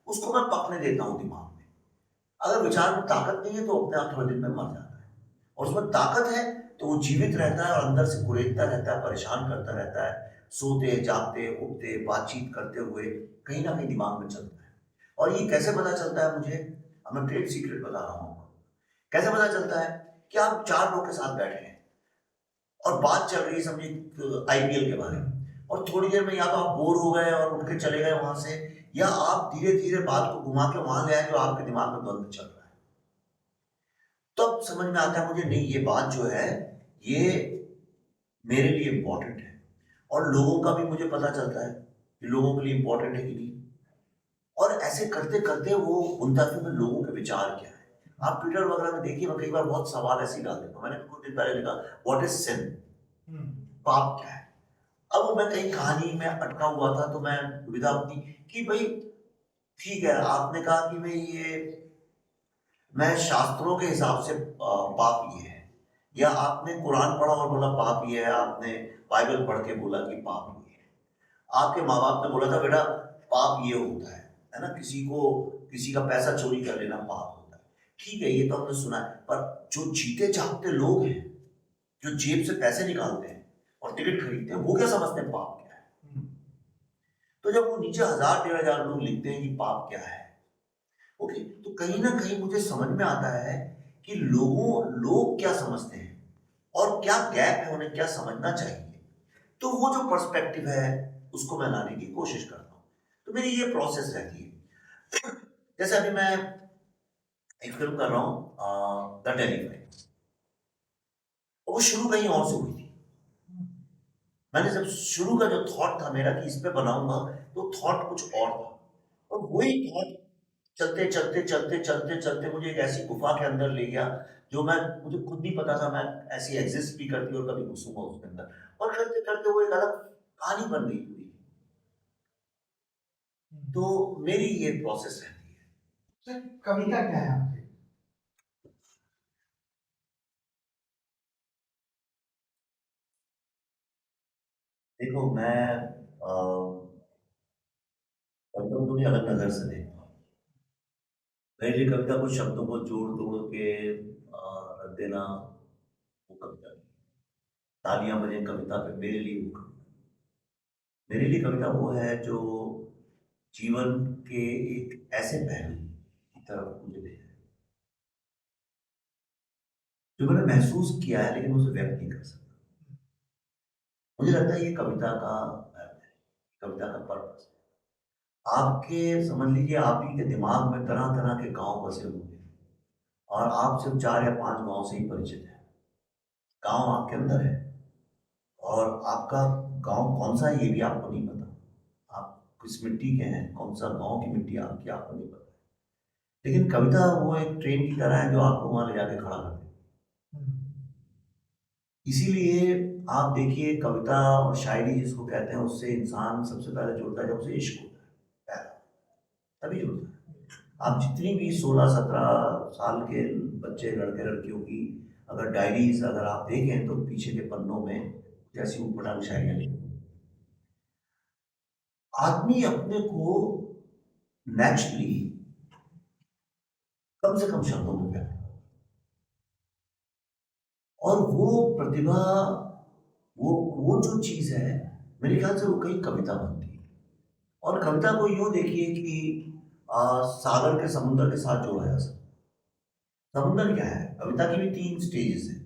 उसको मैं पकने देता हूँ दिमाग में। अगर विचार में ताकत नहीं है तो अपने आप थोड़े दिन में मर जाता है, और उसमें ताकत है तो वो जीवित रहता है और अंदर से कुरेदता रहता है, परेशान करता रहता है, सोते जागते उठते बातचीत करते हुए कहीं ना कहीं दिमाग में चलता है। और ये कैसे पता चलता है मुझे, अब मैं ट्रेड सीक्रेट बता रहा हूँ आपको। कैसे पता चलता है कि आप 4 लोग के साथ बैठे हैं और बात चल रही है समझिए आईपीएल के बारे में, और थोड़ी देर में या तो आप बोर हो गए और उठ के चले गए वहां से, या आप धीरे धीरे बात को घुमा के वहां ले आए जो आपके दिमाग में द्वंद्व चल रहा है। तब समझ में आता है मुझे, नहीं ये बात जो है ये मेरे लिए इंपॉर्टेंट है, और लोगों का भी मुझे पता चलता है कि लोगों के लिए इंपॉर्टेंट है कि नहीं। और ऐसे करते करते वो बुनता फिर लोगों के विचार क्या है। आप ट्विटर वगैरह में देखिए, मैं कई बार बहुत सवाल ऐसे ही डाल देता हूँ। मैंने कुछ दिन पहले लिखा, व्हाट इज सिन, पाप क्या है। अब मैं कहीं कहानी में अटका हुआ था तो मैं दुविधा अपनी कि भाई ठीक है, आपने कहा कि भाई ये मैं शास्त्रों के हिसाब से पाप ये है, या आपने कुरान पढ़ा और बोला पाप ये है, आपने बाइबल पढ़ के बोला कि पाप ये है। आपके माँ बाप ने बोला था बेटा पाप ये होता है ना, किसी का पैसा चोरी कर लेना पाप होता है। ठीक है, ये तो हमने सुना है, पर जो जीते जागते लोग हैं, जो जेब से पैसे निकालते हैं और टिकट खरीदते हैं, वो क्या समझते हैं पाप क्या है? तो जब वो नीचे 1000-1500 लोग लिखते हैं कि पाप क्या है, ओके, तो कहीं ना कहीं मुझे समझ में आता है कि लोग क्या समझते हैं और क्या गैप है, उन्हें क्या समझना चाहिए। तो वो जो पर्सपेक्टिव है उसको मैं लाने की कोशिश करता हूँ। तो मेरी ये प्रोसेस रहती है। जैसे अभी मैं एक फिल्म कर रहा हूँ द टेरिफाइंग, वो शुरू कहीं और से हुई थी। मैंने जब शुरू का जो थॉट था मेरा कि इस पे बनाऊंगा, तो थॉट कुछ और था, और वही थॉट चलते चलते चलते चलते चलते मुझे एक ऐसी गुफा के अंदर ले गया जो मुझे खुद नहीं पता था मैं ऐसी एग्जिस्ट भी करती और कभी घुसूंगा उसके अंदर, और करते करते वो एक अलग कहानी बन गई पूरी। तो मेरी ये प्रोसेस रहती है। सर, कविता क्या है आपकी? देखो मैं कविता को थोड़ी अलग नजर से देखता हूँ। मेरे लिए कविता कुछ शब्दों को जोड़ तोड़ के रख देना वो कविता नहीं। तालियां बजे कविता पे, मेरे लिए वो कविता, मेरे लिए कविता वो है जो जीवन के एक ऐसे पहलू की तरफ मुझे ले जाए जो मैंने महसूस किया है लेकिन उसे व्यक्त नहीं कर सकता। मुझे लगता है ये कविता का अर्थ है, कविता का पर्पस है। आपके समझ लीजिए आप ही के दिमाग में तरह तरह के गांव बसे हुए हैं और आप सिर्फ 4 या 5 गांव से ही परिचित हैं। गांव आपके अंदर है और आपका गांव कौन सा है ये भी आपको नहीं पता। आप किस मिट्टी के हैं, कौन सा गांव की मिट्टी आपकी, आपको नहीं पता। लेकिन कविता वो एक ट्रेन की तरह है जो आपको वहां ले जाके खड़ा कर देती है। इसीलिए आप देखिए कविता और शायरी जिसको कहते हैं उससे इंसान सबसे पहले जुड़ता है जब उसे इश्क होता है, पहला तभी जुड़ता है। आप जितनी भी 16-17 साल के बच्चे लड़के लड़कियों की अगर डायरीज अगर आप देखें तो पीछे के पन्नों में जैसी ऊटपटांग शायरियां लिखी। आदमी अपने को नेचुरली कम से कम शब्दों में व्यक्त करता है और वो प्रतिभा, वो जो चीज है मेरे ख्याल से वो कई कविता बनती है। और कविता को यूं देखिए कि सागर के समुद्र के साथ जोड़ा जा सकता है। समुद्र क्या है, कविता की भी 3 स्टेजेस है।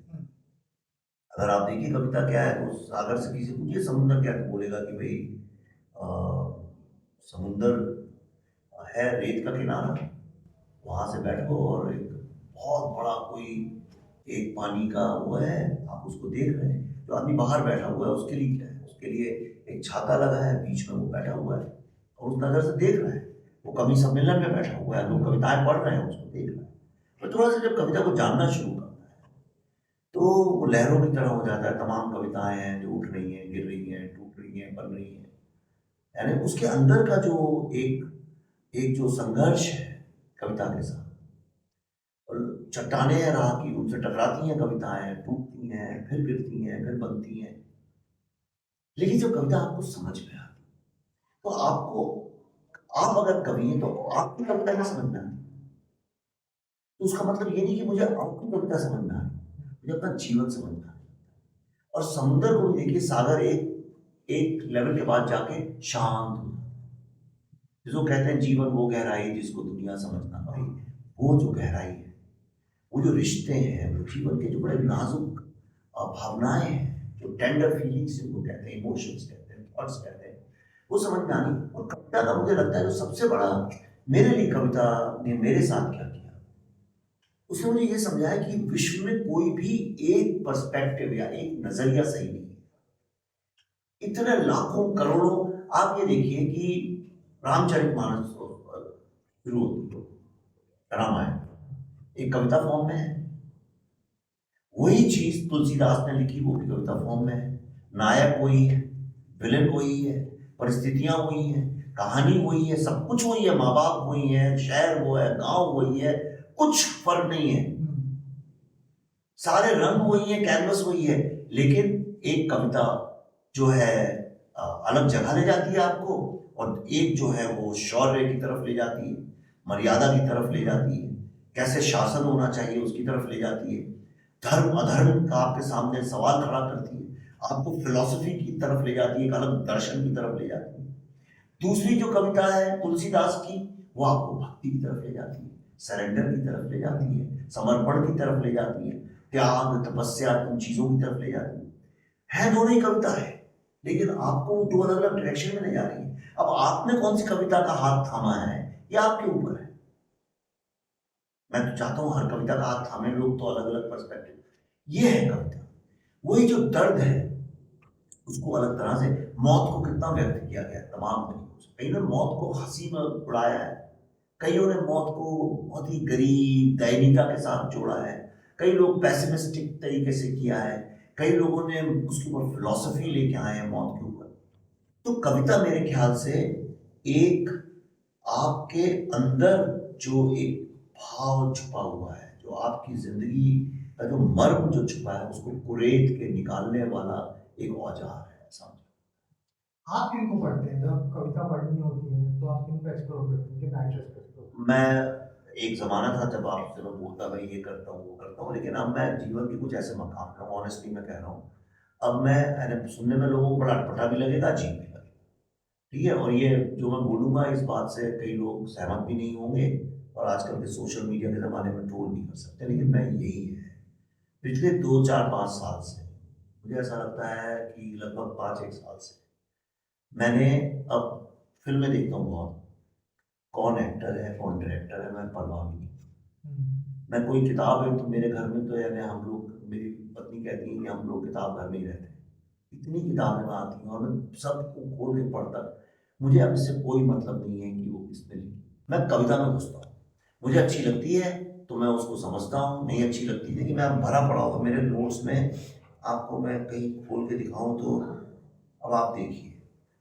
अगर आप देखिए कविता क्या है तो सागर से किसी पूछिए समुद्र क्या, तो बोलेगा कि भाई समुद्र है रेत का किनारा, वहां से बैठो और एक बहुत बड़ा कोई एक पानी का वो है, आप उसको देख रहे हैं। जो आदमी बाहर बैठा हुआ है उसके लिए क्या है, उसके लिए एक छाता लगा है, बीच में वो बैठा हुआ है और उस नज़र से देख रहा है। वो कवि सम्मेलन में बैठा हुआ है, लोग कविताएं पढ़ रहे हैं, उसको देख रहा है। तो थोड़ा सा जब कविता को जानना शुरू करता है तो वो लहरों की तरह हो जाता है। तमाम कविताएं हैं जो उठ रही हैं, गिर रही हैं, टूट रही हैं, बन रही हैं। यानी उसके अंदर का जो एक एक जो संघर्ष है कविता के साथ, और चट्टाने राह की उनसे टकराती हैं, कविताएं टूटती हैं, फिर गिरती हैं, फिर बनती हैं। लेकिन जब कविता आपको समझ में आती तो आप अगर कवि हैं तो आपकी कविता ना समझ में आती तो उसका मतलब ये नहीं कि मुझे आपकी कविता समझ में आ रही, मुझे अपना जीवन समझ में आ रही। और समुद्र को भी देखिए, सागर एक एक लेवल के बाद जाके शांत हो जाता है। जिसको कहते हैं जीवन वो गहराई जिसको दुनिया समझ ना पाई, वो जो गहराई है, वो जो रिश्ते हैं, वो जीवन के जो बड़े नाजुक भावनाएं हैं, जो टेंडर फीलिंग्स जिनको कहते हैं, इमोशंस कहते हैं, थॉट्स कहते हैं, वो समझ में आनी। और कविता का मुझे लगता है जो सबसे बड़ा मेरे लिए कविता ने मेरे साथ क्या किया, उसने मुझे ये समझाया कि विश्व में कोई भी एक पर्सपेक्टिव या एक नजरिया सही नहीं है। इतने लाखों करोड़ों, आप ये देखिए कि रामचरितमानस शुरू होती है, रामायण एक कविता फॉर्म में है। वही चीज तुलसीदास ने लिखी, वो भी कविता फॉर्म में है। नायक वही है, विलेन वही है, परिस्थितियां वही हैं, कहानी वही है, सब कुछ वही है, माँ बाप वही है, शहर वो है, गांव वही है, कुछ फर्क नहीं है। सारे रंग वही है, कैनवस वही है, लेकिन एक कविता जो है अलग जगह ले जाती है आपको, और एक जो है वो शौर्य की तरफ ले जाती है, मर्यादा की तरफ ले जाती है, कैसे शासन होना चाहिए उसकी तरफ ले जाती है, धर्म अधर्म का आपके सामने सवाल खड़ा करती है, आपको फिलॉसफी की तरफ ले जाती है, एक अलग दर्शन की तरफ ले जाती है। दूसरी जो कविता है तुलसीदास की, वो आपको भक्ति की तरफ ले जाती है, सरेंडर की तरफ ले जाती है, समर्पण की तरफ ले जाती है, त्याग तपस्या उन चीजों की तरफ ले जाती है दोनों ही कविता है, लेकिन आपको दो अलग अलग डायरेक्शन में ले जा रही है। अब आपने कौन सी कविता का हाथ थामा है ये आपके ऊपर है। मैं तो चाहता हूं हर कविता का हाथ थामे लोग, तो अलग अलग पर्सपेक्टिव। ये है कविता, वही जो दर्द है उसको अलग तरह से, मौत को कितना व्यक्त किया गया तमाम तरीकों से। कई ने मौत को हंसी में उड़ाया है, कईयों ने मौत को बहुत ही गरीब दयनीयता के साथ जोड़ा है, कई लोग पैसिमिस्टिक तरीके से किया है, कई लोगों ने उसके ऊपर फिलॉसफी लेके आए हैं मौत के ऊपर। तो कविता मेरे ख्याल से एक आपके अंदर जो एक भाव छुपा हुआ है, जो आपकी जिंदगी का जो मर्म जो छुपा है, उसको कुरेद के निकालने वाला एक औजार है। समझो आप किनको पढ़ते हैं जब कविता पढ़नी होती है, तो आप किनको एक्सप्लोर करते हैं, किन राइटर्स को explore करते मैं एक ज़माना था जब आपसे मैं बोलता मैं ये करता हूँ वो करता हूँ, लेकिन अब मैं जीवन के कुछ ऐसे मकाम पे हूँ, ऑनेस्टली मैं कह रहा हूँ। अब मैं सुनने में लोगों को बड़ा अटपटा भी लगेगा, अजीब भी लगेगा, ठीक है। और ये जो मैं बोलूँगा इस बात से कई लोग सहमत भी नहीं होंगे, और आजकल के सोशल मीडिया के ज़माने में ट्रोल नहीं कर सकते, लेकिन मैं यही है। पिछले 2 4 5 साल से मुझे ऐसा लगता है कि लगभग 5 1 साल से मैंने, अब फिल्में देखता हूँ बहुत, कौन एक्टर है कौन डायरेक्टर है मैं परवाह भी नहीं। हैं? मैं कोई किताब है तो मेरे घर में तो यानी हम लोग, मेरी पत्नी कहती है कि हम लोग किताब घर में ही रहते हैं, इतनी किताबें आती हैं और मैं सबको खोल के पढ़ता। मुझे अब इससे कोई मतलब नहीं है कि वो किसने लिखी, मैं कविता में घुसता हूँ, मुझे अच्छी लगती है तो मैं उसको समझता हूँ, नहीं अच्छी लगती है कि मैं भरा पड़ा होगा मेरे नोट्स में, आपको मैं कहीं खोल के दिखाऊँ तो। अब आप देखिए,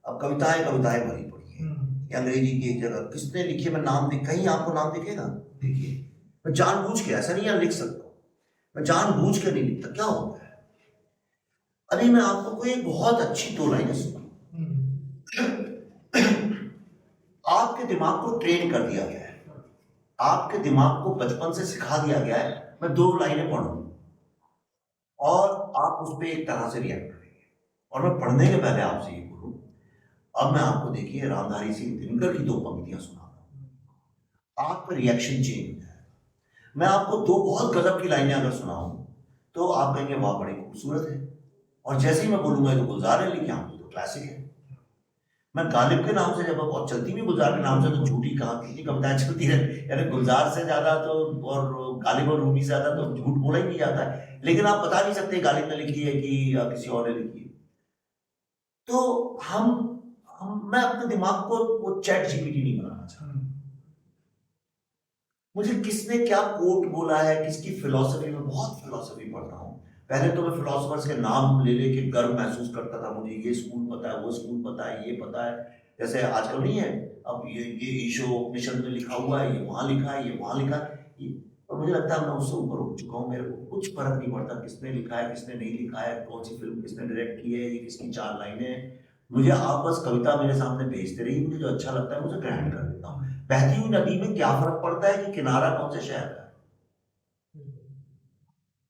अब कविताएं कविताएं भरी पड़ी है, अंग्रेजी की एक जगह किसने लिखी है, मैं नाम दिख, कहीं आपको नाम दिखेगा? देखिए, मैं जानबूझ के, ऐसा नहीं है लिख सकता हूँ, मैं जानबूझ के नहीं लिखता। क्या होता है, अभी मैं आपको कोई एक बहुत अच्छी 2 लाइनें सुना, आपके दिमाग को ट्रेन कर दिया गया है, आपके दिमाग को बचपन से सिखा दिया गया है, मैं 2 लाइनें पढ़ूं और आप उस पर एक तरह से रिएक्ट करेंगे। और मैं पढ़ने के पहले आपसे ये बोलूं, अब मैं आपको देखिए रामधारी सिंह दिनकर की 2 पंक्तियां सुनाता हूं, आपका रिएक्शन चेंज हो जाएगा। मैं आपको 2 बहुत गजब की लाइनें अगर सुनाऊं तो आप कहेंगे वाह बड़ी खूबसूरत है, और जैसे ही मैं बोलूंगा तो गुलजार ने लिखी, आपको तो क्लासिक है। मैं गालिब के नाम से, जब बहुत चलती भी गुलजार के नाम से, तो झूठी कहाँ कितनी कविताएं चलती है, यानी गुलजार से ज्यादा तो, और गालिब और रूमी से ज्यादा तो झूठ बोला ही नहीं जाता है, लेकिन आप बता नहीं सकते गालिब ने लिखी है कि किसी और ने लिखी है। तो मैं अपने दिमाग को वो चैट जीपीटी नहीं बनाना चाहता। मुझे किसने क्या कोट बोला है, किसकी फिलॉसफी, में बहुत फिलॉसफी पढ़ रहा हूँ। पहले तो मैं फिलोसोफर्स के नाम ले लेके गर्व महसूस करता था, मुझे ये स्कूल पता है, वो स्कूल पता है, ये पता है। जैसे आजकल नहीं है, अब ये ईशो उपनिषद में लिखा हुआ है, ये वहाँ लिखा है, ये वहाँ लिखा है, और मुझे लगता है मैं उससे ऊपर उठ चुका हूँ। मेरे को कुछ फर्क नहीं पड़ता किसने लिखा है किसने नहीं लिखा है, कौन सी फिल्म किसने डायरेक्ट की है, ये किसकी 4 लाइनें हैं। मुझे आप बस कविता मेरे सामने भेजते रहिए, मुझे जो अच्छा लगता है मुझे ग्रहण कर लेता हूँ। बहती हुई नदी में क्या फर्क पड़ता है कि किनारा कौन से शहर का है।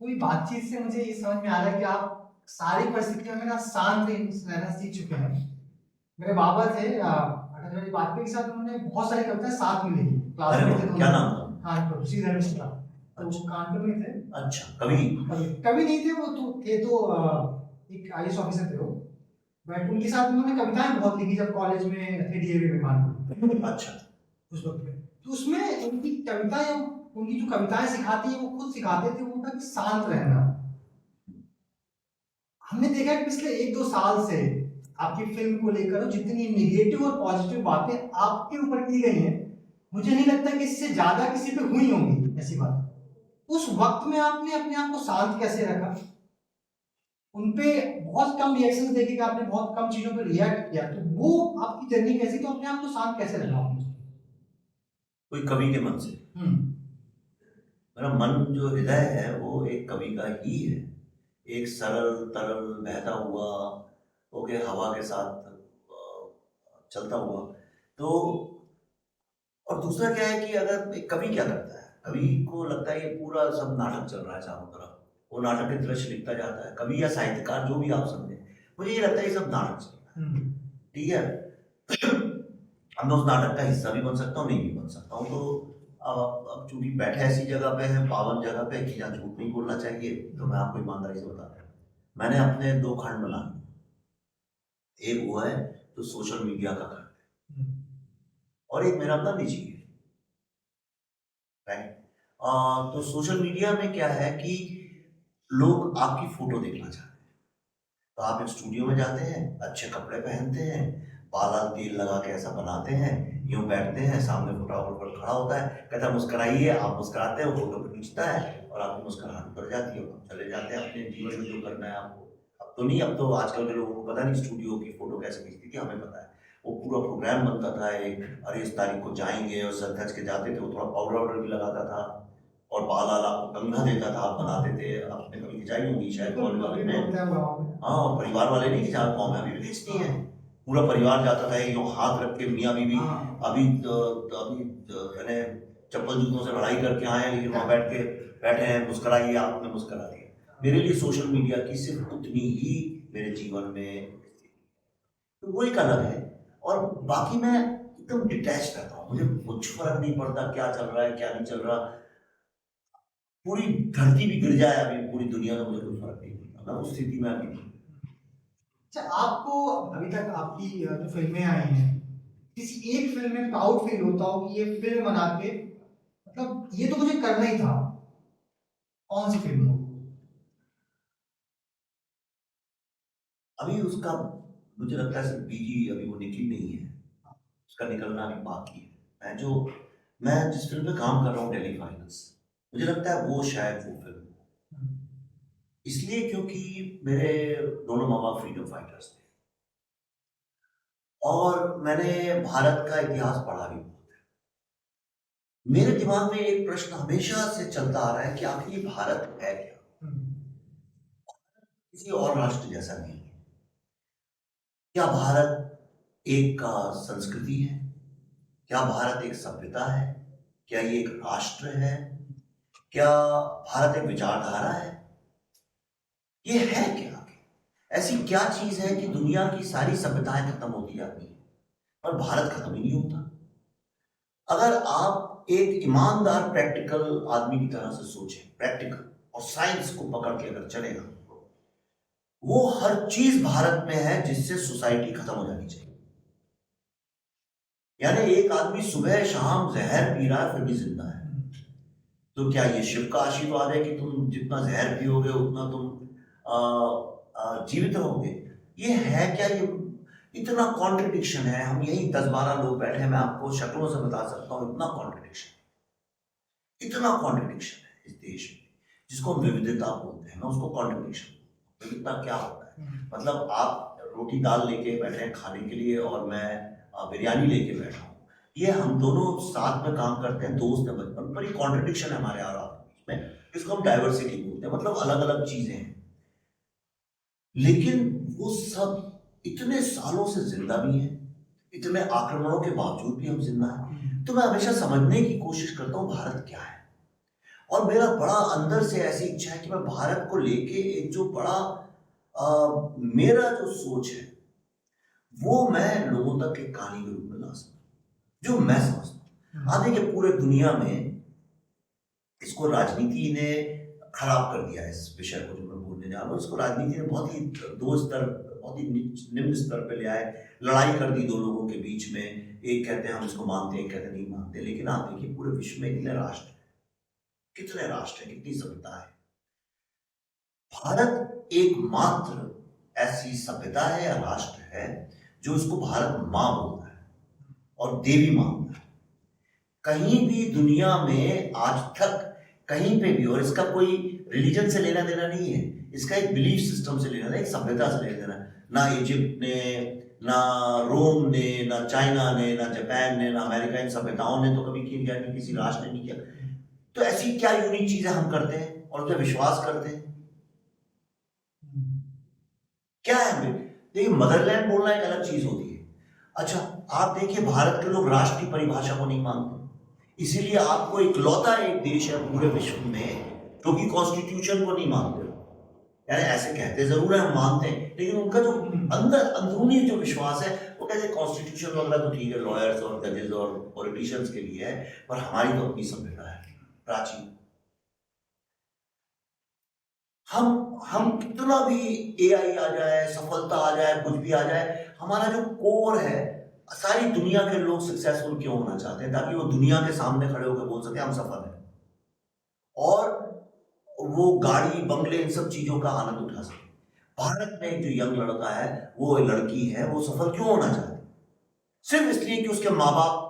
पूरी बातचीत से मुझे ये समझ में आ रहा है कि आप सारी परिस्थितियों में ना शांत रहना सीख चुके हैं। मेरे बाबा थे मेरी बात के साथ, उन्होंने बहुत सारी कविताएं साथ में लिखी क्लास में थे। क्या नाम था? कानपुर, श्रीधर मिश्रा। तो वो कानपुर में थे। अच्छा, कवि? कवि नहीं थे, वो तो थे तो एक आईएएस ऑफिसर थे वो, बट उनके साथ उन्होंने कविताएं बहुत लिखी जब कॉलेज में थे डीएवी में कानपुर। अच्छा, उस वक्त में तो उसमें उनकी कविताएं, उनकी जो कविताएं सिखाती है वो खुद सिखाते थे उनका कि शांत रहना। हमने देखा कि पिछले 1-2 साल से आपकी फिल्म को लेकर जितनी नेगेटिव और पॉजिटिव बातें आपके ऊपर की गई हैं, मुझे नहीं लगता कि इससे ज्यादा किसी पे हुई होंगी ऐसी बात। उस वक्त में आपने अपने आप को शांत कैसे रखा? उनपे बहुत कम रिएक्शन देखे कि आपने बहुत कम चीजों पर रिएक्ट किया, तो वो आपकी जर्नी कैसी, तो अपने आप को शांत कैसे रखा आपने? कोई कवि के मन से। मेरा मन जो हृदय है वो एक कवि का ही है, एक सरल तरल बहता हुआ ओके हवा के साथ चलता हुआ। तो और दूसरा क्या है कि अगर एक कवि क्या करता है, कवि को लगता है ये पूरा सब नाटक चल रहा है चारों तरफ, वो नाटक के दृश्य लिखता जाता है, कवि या साहित्यकार जो भी आप समझे, मुझे ये लगता है ये सब नाटक चल रहा है, ठीक है। अब मैं उस नाटक का हिस्सा भी बन सकता हूँ, नहीं भी बन सकता हूँ। तो अब चूंकि बैठे ऐसी जगह पे हैं, पावन जगह पे, कि जहाँ झूठ नहीं बोलना चाहिए, तो मैं आपको ईमानदारी से बताता हूँ, मैंने अपने 2 खंड बना लिए। एक वो है जो सोशल मीडिया का खंड है, और एक मेरा अपना निजी है, राइट। तो सोशल मीडिया में क्या है कि लोग आपकी फोटो देखना चाहते हैं। तो आप एक स्टूडियो में जाते हैं, अच्छे कपड़े पहनते हैं, बाल आल तेल लगा के ऐसा बनाते हैं, यूं बैठते हैं, सामने फोटोग्राफर खड़ा होता है, कहता है मुस्कुराइए, आप मुस्कुराते हैं, वो फोटो खींचता है और आपकी मुस्कुराहट उतर जाती है, आप चले जाते हैं अपने जीवन में जो करना है आपको। अब तो नहीं, अब तो आजकल के लोगों को पता नहीं स्टूडियो की फोटो कैसे खींचती थी, हमें पता है। वो पूरा प्रोग्राम बनता था एक, अरे इस तारीख को जाएंगे, और सज धज के जाते थे, वो थोड़ा पाउडर वाउडर भी लगाता था, और बाल आल आपको कंघा देता था, आप बनाते थे। आपने कभी खिंचाई होगी शायद कॉलेज वाले में। हाँ, और परिवार वाले नहीं खिंचा, गाँव में अभी भी खींचती हैं, पूरा परिवार जाता था, यूँ हाथ रख के, मियाँ बीवी अभी यानी चप्पल जूतों से लड़ाई करके आए हैं, लेकिन वहाँ बैठे हैं, मुस्कुराइए, आपने मुस्कुरा दिया। मेरे लिए सोशल मीडिया की सिर्फ उतनी ही मेरे जीवन में, तो वो एक अलग है। और बाकी मैं एकदम डिटैच रहता हूँ, मुझे कुछ फर्क नहीं पड़ता क्या चल रहा है क्या नहीं चल रहा, पूरी धरती भी गिर जाए अभी, पूरी दुनिया में मुझे कोई फर्क नहीं पड़ता, मैं उस स्थिति में अभी नहीं। अच्छा, आपको अभी तक आपकी जो फिल्में आई हैं, किसी एक फिल्म में प्राउड फील होता हो कि ये फिल्म बना के मतलब ये तो मुझे करना ही था, कौन सी फिल्म हो? अभी उसका मुझे लगता है सिर्फ बीजी अभी वो निकली नहीं है, उसका निकलना अभी बाकी है। मैं जिस फिल्म पे काम कर रहा हूँ, टेली फाइनल्स, मुझे लगता है वो शायद वो फिल्म हो। इसलिए क्योंकि मेरे दोनों माँ बाप फ्रीडम फाइटर्स थे, और मैंने भारत का इतिहास पढ़ा भी बहुत है। मेरे दिमाग में एक प्रश्न हमेशा से चलता आ रहा है कि आखिर ये भारत है क्या, किसी और राष्ट्र जैसा नहीं है। क्या भारत एक संस्कृति है, क्या भारत एक सभ्यता है, क्या ये एक राष्ट्र है, क्या भारत एक विचारधारा है, ये है क्या? ऐसी क्या चीज है कि दुनिया की सारी सभ्यताएं खत्म होती जाती हैं और भारत खत्म ही नहीं होता? अगर आप एक ईमानदार प्रैक्टिकल आदमी की तरह से सोचें, प्रैक्टिकल और साइंस को पकड़ के अगर चलेगा, वो हर चीज भारत में है जिससे सोसाइटी खत्म हो जानी चाहिए। यानी एक आदमी सुबह शाम जहर पी रहा है फिर भी जिंदा है, तो क्या ये शिव का आशीर्वाद है कि तुम जितना जहर पियोगे उतना तुम जीवित रहोगे? ये है क्या? ये इतना कॉन्ट्रडिक्शन है। हम यही 10-12 लोग बैठे हैं, मैं आपको शक्लों से बता सकता हूँ, इतना कॉन्ट्रडिक्शन है इस देश में, जिसको हम विविधता बोलते हैं, मैं उसको कॉन्ट्रडिक्शन। विविधता क्या होता है? मतलब आप रोटी दाल लेके बैठे हैं खाने के लिए, और मैं बिरयानी लेके बैठा हूँ, ये हम दोनों साथ में काम करते हैं, दोस्त हैं बचपन पर, ये कॉन्ट्रडिक्शन है हमारे और आपके बीच में, इसको हम डाइवर्सिटी बोलते हैं, मतलब अलग अलग चीजें हैं। लेकिन वो सब इतने सालों से जिंदा भी हैं, इतने आक्रमणों के बावजूद भी हम जिंदा हैं। तो मैं हमेशा समझने की कोशिश करता हूँ भारत क्या है, और मेरा बड़ा अंदर से ऐसी इच्छा है कि मैं भारत को लेके एक जो बड़ा मेरा जो सोच है वो मैं लोगों तक एक कहानी के रूप में ला सकूं, जो मैं समझता हूँ। आप देखिए पूरे दुनिया में इसको राजनीति ने खराब कर दिया है, इस विषय को जो मैं बोलने जा रहा हूँ, इसको राजनीति ने बहुत ही दो स्तर, बहुत ही निम्न स्तर पे ले आए, लड़ाई कर दी दो लोगों के बीच में, एक कहते हैं हम इसको मानते हैं, एक कहते हैं नहीं मानते। लेकिन आप देखिए पूरे विश्व में कितने राष्ट्र हैं, कितनी सभ्यता है। भारत एकमात्र ऐसी सभ्यता है या राष्ट्र है जो इसको भारत माँ बोलता है और देवी मानता है। कहीं भी दुनिया में आज तक कहीं पे भी, और इसका कोई रिलीजन से लेना देना नहीं है, इसका एक बिलीफ सिस्टम से लेना देना, एक सभ्यता से लेना देना। ना इजिप्ट ने, ना रोम ने, ना चाइना ने, ना जापान ने, ना अमेरिका, इन सभ्यताओं ने तो कभी किया नहीं, किसी राष्ट्र ने नहीं किया। तो ऐसी क्या यूनिक चीजें हम करते हैं और उस पर विश्वास करते हैं? क्या है हमें? देखिए, मदरलैंड बोलना एक अलग चीज होती है। अच्छा, आप देखिए, भारत के लोग राष्ट्र की परिभाषा को नहीं मानते, इसीलिए आपको इकलौता एक देश है पूरे विश्व में जो कि कॉन्स्टिट्यूशन को नहीं मानते। यानी ऐसे कहते जरूर है हम मानते हैं, लेकिन उनका जो अंदर अंदरूनी जो विश्वास है वो कहते हैं कॉन्स्टिट्यूशन वगैरह तो ठीक है, लॉयर्स और जजेस और पॉलिटिशियंस के लिए है, पर हमारी तो अपनी सभ्यता है प्राचीन। हम कितना भी एआई आ जाए, सफलता आ जाए, कुछ भी आ जाए, हमारा जो कोर है, सारी दुनिया के लोग सक्सेसफुल क्यों होना चाहते हैं? ताकि वो दुनिया के सामने खड़े होकर बोल सके हम सफल हैं, और वो गाड़ी बंगले इन सब चीजों का आनंद उठा सके। भारत में एक जो यंग लड़का है, वो लड़की है, वो सफल क्यों होना चाहती? सिर्फ इसलिए कि उसके माँ बाप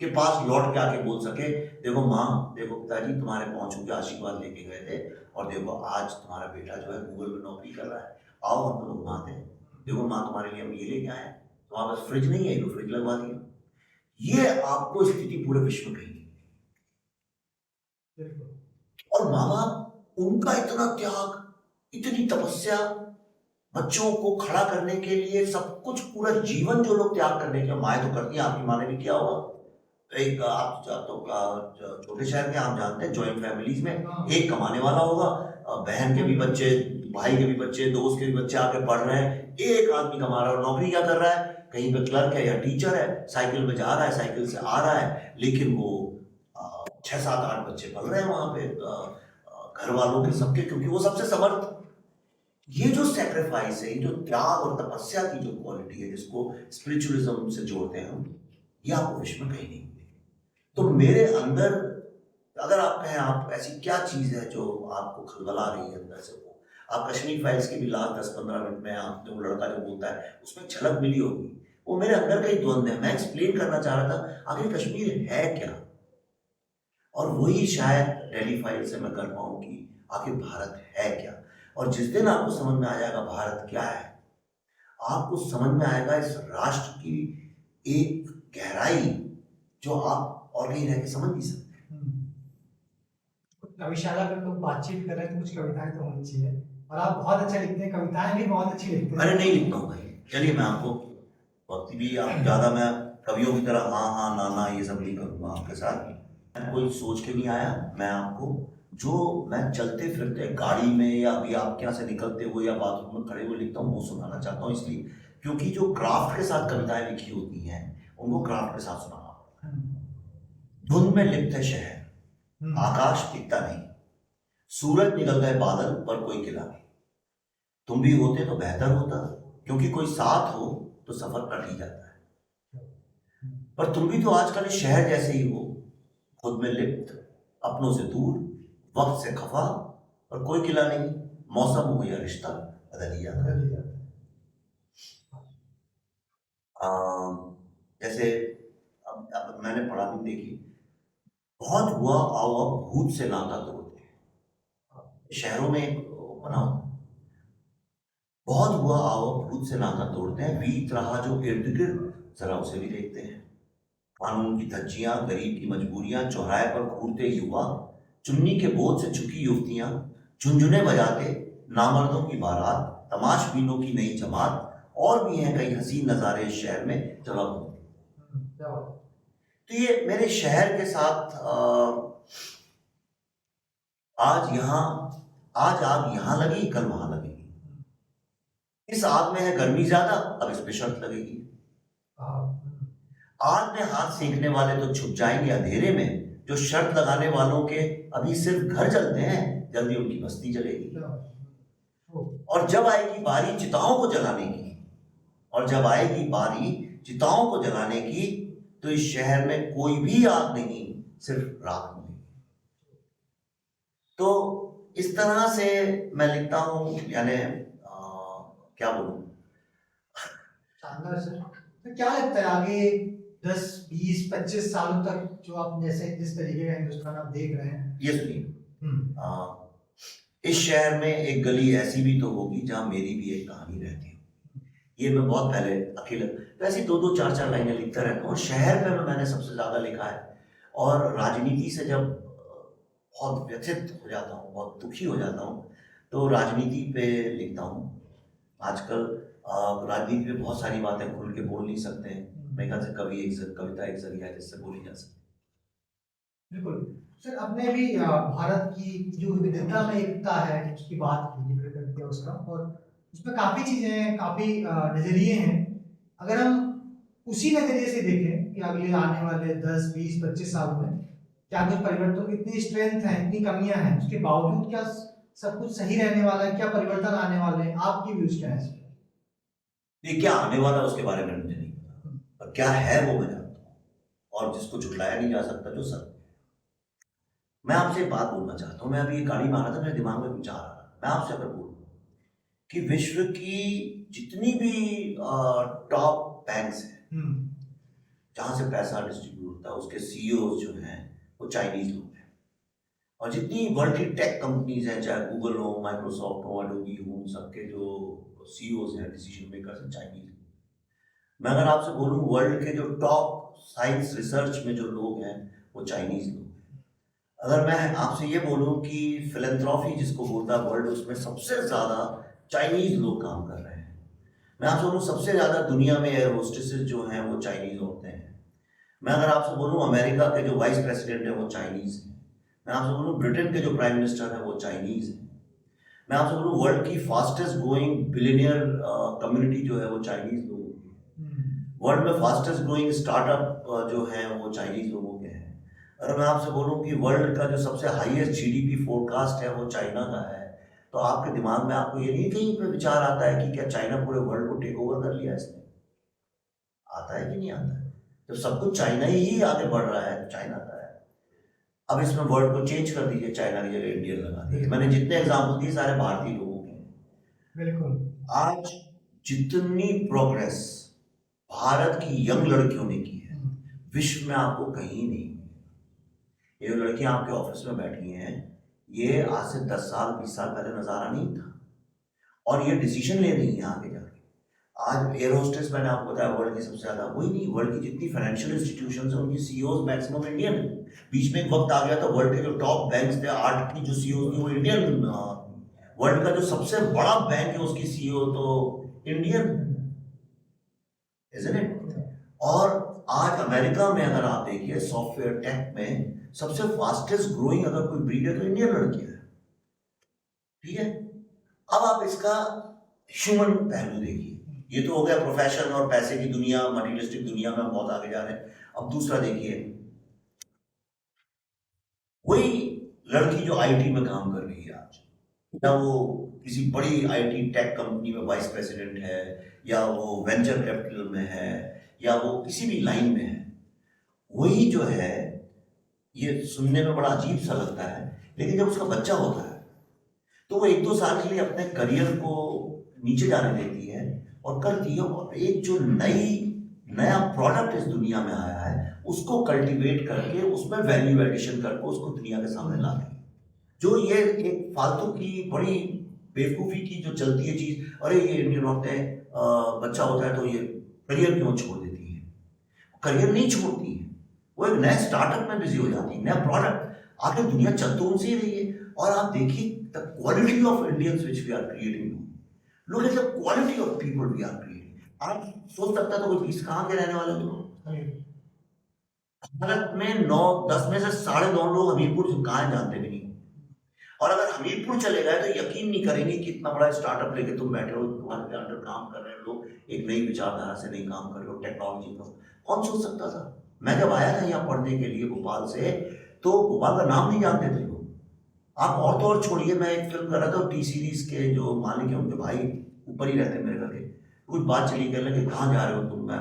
के पास लौट के आके बोल सके, देखो माँ, देखो पिताजी तुम्हारे पहुंचों के आशीर्वाद लेके गए थे, और देखो आज तुम्हारा बेटा जो है गूगल में नौकरी कर रहा है, आओ हम लोग घुमाते हैं, देखो माँ तुम्हारे लिए हम ये लेके आए हैं, तुम्हारे पास फ्रिज नहीं है तो फ्रिज लगवा दिया। ये आपको स्थिति पूरे विश्व में कही। और माँ बाप, उनका इतना त्याग, इतनी तपस्या, बच्चों को खड़ा करने के लिए सब कुछ, पूरा जीवन जो लोग त्याग करने के, माएँ तो करती हैं, आपकी माँ ने भी किया होगा। एक आप तो छोटे शहर के आप जानते हैं, जॉइंट फैमिलीज में एक कमाने वाला होगा, बहन के भी बच्चे, भाई के भी बच्चे, दोस्त के भी बच्चे आके पढ़ रहे हैं, एक आदमी कमा रहा है और नौकरी क्या कर रहा है, कहीं पे क्लर्क है या टीचर है, साइकिल पे जा रहा है, साइकिल से आ रहा है, लेकिन वो 6-7-8 बच्चे पढ़ रहे हैं वहां पे, घर वालों के सबके, क्योंकि वो सबसे समर्थ। ये जो सेक्रीफाइस है, ये जो त्याग और तपस्या की जो क्वालिटी है, जिसको स्पिरिचुअलिज्म से जोड़ते हैं हम, ये आपको विश्व में कहीं नहीं मिलेगी। तो मेरे अंदर, अगर आप कहें आप ऐसी क्या चीज है जो आपको खलबला रही है अंदर से, वो आप कश्मीर फाइल्स के भी लास्ट 10-15 मिनट में आप जो लड़का जो बोलता है उसमें झलक मिली होगी, वो मेरे अंदर का ही द्वंद है। मैं एक्सप्लेन करना चाह रहा था आखिर कश्मीर है क्या, और वही शायद डेली फाइल से मैं कर पाऊं कि आखिर भारत है क्या। और जिस दिन आपको समझ में आ जाएगा भारत क्या है, आपको समझ में आएगा इस राष्ट्र की एक गहराई जो आप और कहीं रह के समझ नहीं सकते। कविशाला पे लोग बातचीत कर रहे हैं तो कुछ कविताएं तो होनी चाहिए, और आप बहुत अच्छा लिखते हैं, कविताएं भी बहुत अच्छी लिखते हैं। अरे नहीं लिखता हूँ भाई, चलिए मैं आपको वक्त भी आप ज़्यादा, मैं कवियों की तरह हाँ हाँ ना ना ये सब नहीं करूँगा आपके साथ। मैं कोई सोच के नहीं आया, मैं आपको जो मैं चलते फिरते गाड़ी में या अभी आपके यहाँ से निकलते हुए या बाथरूम में खड़े हुए लिखता हूँ, वो सुनाना चाहता हूँ। इसलिए क्योंकि जो क्राफ्ट के साथ कविताएं लिखी होती हैं उनको क्राफ्ट के साथ सुनाना पड़ता है। धुंध में लिप्त है शहर, आकाश दिखता नहीं, सूरज निकल गए बादल पर कोई किला नहीं, तुम भी होते तो बेहतर होता, क्योंकि कोई साथ हो तो सफर कट ही जाता है, पर तुम भी तो आजकल इस शहर जैसे ही हो, खुद में लिप्त, अपनों से दूर, वक्त से खफा, और कोई किला नहीं, मौसम हो या रिश्ता बदल ही जाता है। जैसे अब मैंने पढ़ा भी, देखी, बहुत हुआ आओ अब भूत से नाता तोड़ते हैं, शहरों में एक बना होता, बहुत हुआ आओ अब भूत से नाता तोड़ते हैं, बीत रहा जो इर्द गिर्द जरा उसे भी देखते हैं, कानून की धज्जियां, गरीब की मजबूरियां, चौराहे पर घूरते युवा, चुन्नी के बोझ से झुकी युवतियां, झुंझुने बजाते नामर्दों की बारात, तमाशबीनों की नई जमात, और भी हैं कई हसीन नज़ारे इस शहर में चला। तो ये मेरे शहर के साथ आज आग यहाँ लगी, कल वहां लगेगी, इस आग में है गर्मी ज्यादा, अब इस पे शर्त लगेगी, आग में हाथ सेकने वाले तो छुप जाएंगे अंधेरे में, जो शर्त लगाने वालों के अभी सिर्फ घर जलते हैं, जल्दी उनकी बस्ती जलेगी। और जब आएगी बारी चिताओं को जलाने की, और जब आएगी बारी चिताओं को जलाने की, तो इस शहर में कोई भी आग नहीं, सिर्फ राख मिलेगी। तो इस तरह से मैं लिखता हूँ, यानी क्या बोलूं। शानदार सर। तो क्या लगता है आगे 10, 20, 25 सालों तक जो आप जैसे जिस तरीके का हिंदुस्तान आप देख रहे हैं? ये सुनिए, इस शहर में एक गली ऐसी भी तो होगी जहां मेरी भी एक कहानी रहती हो। ये मैं बहुत पहले अकेले वैसे 2-2, 4-4 लाइनें लिखता रहता हूँ। शहर पे मैंने सबसे ज्यादा लिखा है, और राजनीति से जब बहुत व्यथित हो जाता हूँ, बहुत दुखी हो जाता हूँ, तो राजनीति पे लिखता हूँ। आजकल राजनीति पे बहुत सारी बातें खुल के बोल नहीं सकते हैं। मेरे ख्याल से कविता एक ज़रिया है जिससे बोली जा सकती बिल्कुल। सर, आपने भी भारत की जो विविधता में एकता है उसकी बात की, जिक्र कर दिया उसका, और उसमें काफ़ी चीज़ें हैं, काफ़ी नज़रिए हैं। अगर हम उसी नज़रिए से देखें कि अगले आने वाले 10, 20, 25 सालों में क्या कुछ परिवर्तन, इतनी स्ट्रेंथ है, इतनी कमियां हैं, उसके बावजूद क्या सब कुछ सही रहने वाला है, क्या परिवर्तन आने वाले हैं, आपकी व्यूज क्या है इस पे? है। ये क्या आने वाला है उसके बारे में मुझे नहीं पता, पर क्या है वो मैं जानता हूँ, और जिसको झुटलाया नहीं जा सकता जो सत्य है। मैं आपसे एक बात बोलना चाहता हूँ। मैं अभी ये गाड़ी में आ रहा था, मेरे दिमाग में विचार आ रहा था। मैं आपसे अगर बोलूँ कि विश्व की जितनी भी टॉप बैंक्स हैं, जहाँ से पैसा डिस्ट्रीब्यूट होता है, उसके सीईओ जो हैं वो चाइनीज लोग हैं। और जितनी वर्ल्ड की टेक कंपनीज हैं, चाहे गूगल हो, माइक्रोसॉफ्ट हो, एडोबी हो, उन सबके जो सीईओज हैं, डिसीजन मेकर्स हैं, चाइनीज। मैं अगर आपसे बोलूँ वर्ल्ड के जो टॉप साइंस रिसर्च में जो लोग हैं वो चाइनीज लोग हैं। अगर मैं आपसे ये बोलूँ कि फिलेंथ्रॉफी जिसको बोलता है वर्ल्ड, उसमें सबसे ज़्यादा चाइनीज लोग काम कर रहे हैं। मैं आपसे बोलूँ सबसे ज़्यादा दुनिया में एयर होस्टेसेस जो हैं वो चाइनीज होते हैं। मैं अगर आपसे बोलूँ अमेरिका के जो वाइस प्रेसिडेंट हैं वो चाइनीज हैं। मैं आपसे बोलूँ ब्रिटेन के जो प्राइम मिनिस्टर हैं वो चाइनीज हैं। मैं आपसे बोलूँ वर्ल्ड की फास्टेस्ट ग्रोइंग बिलियनियर कम्युनिटी जो है वो चाइनीज लोगों की है। वर्ल्ड में फास्टेस्ट ग्रोइंग स्टार्टअप जो है वो चाइनीज लोगों के हैं। अगर मैं आपसे बोलूँ कि वर्ल्ड का जो सबसे हाईएस्ट जीडीपी फोरकास्ट है वो चाइना का है, तो आपके दिमाग में आपको ये नहीं कहीं पे विचार आता है कि क्या चाइना पूरे वर्ल्ड को टेक ओवर कर लिया इसने? आता है कि नहीं आता है? तो सब कुछ चाइना ही आगे बढ़ रहा है, चाइना का है। अब इसमें वर्ड को चेंज कर दीजिए, चाइना की जगह इंडियन लगा दीजिए। मैंने जितने एग्जाम्पल दिए सारे भारतीय लोगों के हैं। बिल्कुल। आज जितनी प्रोग्रेस भारत की यंग लड़कियों ने की है, विश्व में आपको कहीं नहीं मिली। ये लड़कियां आपके ऑफिस में बैठी हैं, ये आज से 10 साल 20 साल पहले नजारा नहीं था, और ये डिसीजन ले रही है आगे जाके। आज एयर होस्टेस मैंने आपको बताया वर्ल्ड की सबसे ज्यादा, वही नहीं, वर्ल्ड की जितनी फाइनेंशियल इंस्टीट्यूशन है उनकी सीईओज मैक्सिमम इंडियन है। बीच में एक वक्त आ गया था वर्ल्ड के जो टॉप बैंक्स थे 8 की जो सीईओ थी वो इंडियन। वर्ल्ड का जो सबसे बड़ा बैंक है उसकी सीईओ तो इंडियन, इज़न्ट इट? और आज अमेरिका में अगर आप देखिए सॉफ्टवेयर टेक में सबसे फास्टेस्ट ग्रोइंग अगर कोई ब्रीड है तो इंडियन लड़की है। ठीक है, अब आप इसका ह्यूमन पहलू देखिए। ये तो हो गया प्रोफेशन और पैसे की दुनिया, मटेरियलिस्टिक दुनिया में हम बहुत आगे जा रहे हैं। अब दूसरा देखिए, वही लड़की जो आईटी में काम कर रही है आज, या वो किसी बड़ी आईटी टेक कंपनी में वाइस प्रेसिडेंट है, या वो वेंचर कैपिटल में है, या वो किसी भी लाइन में है, वही जो है, ये सुनने में बड़ा अजीब सा लगता है, लेकिन जब उसका बच्चा होता है तो वो 1-2 साल के लिए अपने करियर को नीचे जाने देती है और करती है, और एक जो नया प्रोडक्ट इस दुनिया में आया है उसको कल्टीवेट करके उसमें वैल्यू एडिशन करके उसको दुनिया के सामने लाती है। जो ये एक फालतू की बड़ी बेवकूफ़ी की जो चलती है चीज़, अरे ये इंडियन औरतें बच्चा होता है तो ये करियर क्यों छोड़ देती है? करियर नहीं छोड़ती है, वो एक नए स्टार्टअप में बिजी हो जाती है, नया प्रोडक्ट। आगे दुनिया चल तो उनसे ही रही है। और आप देखिए the quality of Indians which we are creating, look at the quality of people we are creating. आप सोच सकता था कोई 20 कहाँ के रहने वाले लोग? भारत में 9-10 में से 9.5 लोग हमीरपुर कहाँ जानते भी नहीं। और अगर हमीरपुर चले गए तो यकीन नहीं करेंगे कि इतना बड़ा स्टार्टअप लेके तुम बैठे हो, तुम्हारे अंडर काम कर रहे हैं लोग, एक नई विचारधारा से नहीं काम कर रहे हो, टेक्नोलॉजी का। कौन सोच सकता था? मैं जब आया था यहाँ पढ़ने के लिए भोपाल से, तो भोपाल का नाम नहीं जानते थे लोग। आप और तो और छोड़िए, मैं एक फिल्म कर रहा था, टी सीरीज के जो मालिक है उनके भाई ऊपर ही रहते मेरे घर के, कुछ बात चली, कहने लगे कहाँ जा रहे हो तुम? मैं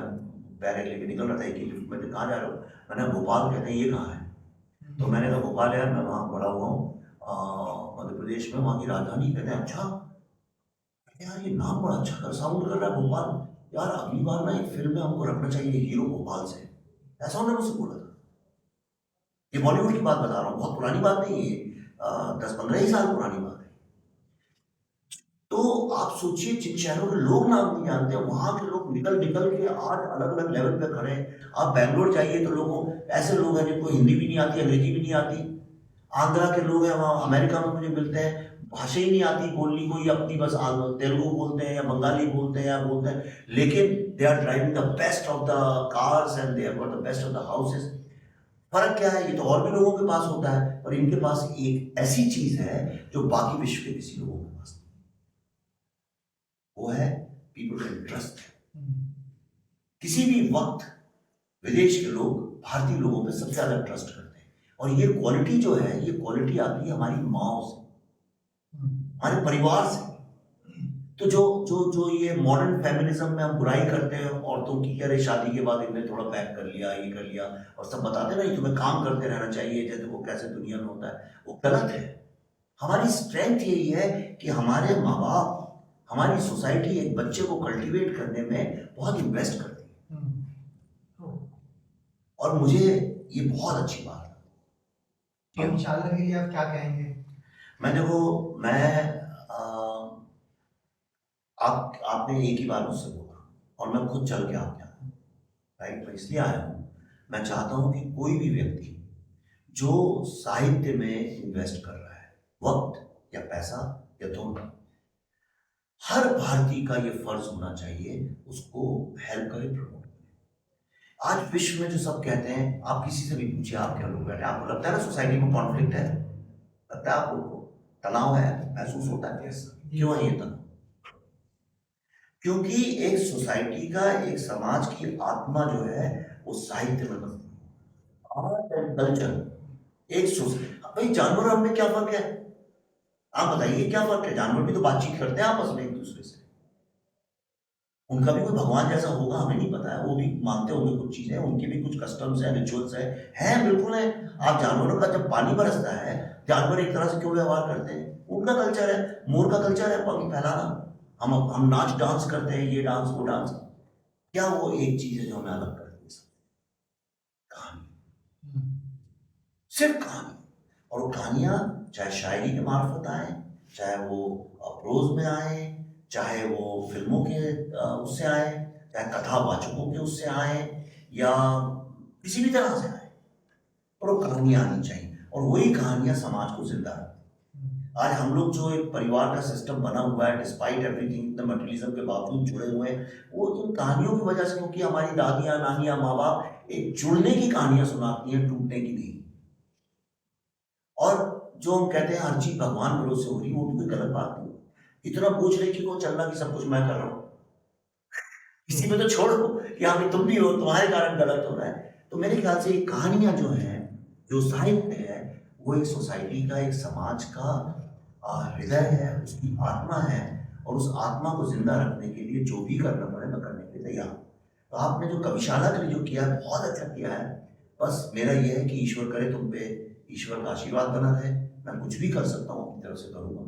बैग लेके निकल रहा था एक ही लिफ्ट में, कहाँ जा रहे हो? मैंने भोपाल, कहते हैं ये कहाँ है? तो मैंने कहा भोपाल यार, मैं वहाँ बड़ा हुआ हूँ मध्य प्रदेश में, वहाँ की राजधानी। कहते हैं अच्छा, यार ये नाम बड़ा अच्छा कर साउंड कर रहा है भोपाल, यार अगली बार ना एक फिल्म में हमको रखना चाहिए हीरो भोपाल से, ऐसा उन्होंने मुझसे बोला था। ये बॉलीवुड की बात बता रहा हूँ, बहुत पुरानी बात नहीं है, 10-15 ही साल पुरानी बात है। तो आप सोचिए जिन शहरों के लोग नाम नहीं जानते, वहां के लोग निकल के आज अलग अलग लेवल पे खड़े हैं। आप बैंगलोर जाइए तो लोगों, ऐसे लोग हैं जिनको हिंदी भी नहीं आती, अंग्रेजी भी नहीं आती, आंध्रा के लोग हैं वहाँ अमेरिका में मुझे मिलते हैं, भाषा ही नहीं आती बोलनी कोई अपनी, बस तेलुगु बोलते हैं या बंगाली बोलते हैं या बोलते हैं, लेकिन they are driving the best of the cars and they have got the best of the houses. फर्क क्या है, ये तो और भी लोगों के पास होता है, और इनके पास एक ऐसी चीज है जो बाकी विश्व के किसी लोगों के पास नहीं, वो है पीपल कैन ट्रस्ट। किसी भी वक्त विदेश के लोग भारतीय लोगों पे सबसे ज्यादा ट्रस्ट करते हैं, और ये क्वालिटी जो है, ये क्वालिटी आती है हमारी माओ से, हमारे परिवार से। तो जो जो जो ये मॉडर्न फेमिनिज्म में हम बुराई करते हैं औरतों की, अरे शादी के बाद इन्हें थोड़ा पैक कर लिया, ये कर लिया, और सब बताते ना तुम्हें काम करते रहना चाहिए, जैसे वो कैसे दुनिया में होता है, वो गलत है। हमारी स्ट्रेंथ यही है कि हमारे माँ बाप, हमारी सोसाइटी एक बच्चे को कल्टीवेट करने में बहुत इन्वेस्ट करती है, और मुझे ये बहुत अच्छी बात है। इंशाल्लाह के लिए आप क्या कहेंगे? मैं देखो, मैं आपने एक ही बार मुझसे बोला, और मैं खुद चल के आ गया, राइट। मैं इसलिए आया हूँ, मैं चाहता हूँ कि कोई भी व्यक्ति जो साहित्य में इन्वेस्ट कर रहा है, वक्त या पैसा या दोनों, हर भारतीय का ये फर्ज होना चाहिए उसको हेल्प करे, प्रमोट करे। आज विश्व में जो सब कहते हैं, आप किसी से भी पूछिए, आप क्या लोग बैठे, आपको लगता है ना सोसाइटी में कॉन्फ्लिक्ट है, लगता है आपको तनाव है, महसूस होता है? क्यों है ये तनाव? क्योंकि एक सोसाइटी का, एक समाज की आत्मा जो है वो साहित्य में बनती है। आर्ट एंड कल्चर एक भाई, जानवर और हमें क्या फर्क है? आप बताइए क्या फर्क है? जानवर भी तो बातचीत करते हैं आपस में एक दूसरे से, उनका भी कोई भगवान जैसा होगा, हमें नहीं पता है, वो भी मानते होंगे कुछ चीजें, उनके भी कुछ कस्टम्स है, रिचुअल्स है बिल्कुल है। आप जानवरों का जब पानी बरसता है, जानवर एक तरह से क्यों व्यवहार करते हैं, उनका कल्चर है। मोर का कल्चर है पंख फैलाना, हम नाच डांस करते हैं, ये डांस वो डांस, क्या वो एक चीज है जो हमें अलग करती है? कहानी, सिर्फ कहानी। और वो कहानियां चाहे शायरी के मार्फत आए, चाहे वो प्रोज में आए, चाहे वो फिल्मों के उससे आए, चाहे कथावाचकों के उससे आए, या किसी भी तरह से आए, पर वो कहानियां आनी चाहिए, और वही कहानियां समाज को जिंदा रखती। आज हम लोग जो एक परिवार का सिस्टम बना हुआ है, डिस्पाइट एवरीथिंग, द मटेरियलिज्म के बावजूद जुड़े हुए हैं, वो इन कहानियों की वजह से, क्योंकि हमारी दादियां, नानियां, माँ बाप एक जुड़ने की कहानियां सुनाती हैं, टूटने की नहीं। और जो हम कहते हैं हर चीज भगवान भरोसे हो रही, वो भी कोई गलत बात नहीं। इतना पूछ रही कि कौन चल रहा कि सब कुछ मैं कर रहा हूँ, किसी में तो छोड़ो कि हाँ तुम भी हो, तुम्हारे कारण गलत हो रहा है। तो मेरे ख्याल से कहानियां जो है, जो साहित्य है, वो एक सोसाइटी का, एक समाज का हृदय है, उसकी आत्मा है, और उस आत्मा को जिंदा रखने के लिए जो भी करना पड़े मैं करने के लिए तैयार हूँ। तो आपने जो कविशाला के लिए जो किया है, बहुत अच्छा किया है। बस मेरा यह है कि ईश्वर करे तुम पे ईश्वर का आशीर्वाद बना रहे, मैं कुछ भी कर सकता हूँ अपनी तरफ से करूँगा,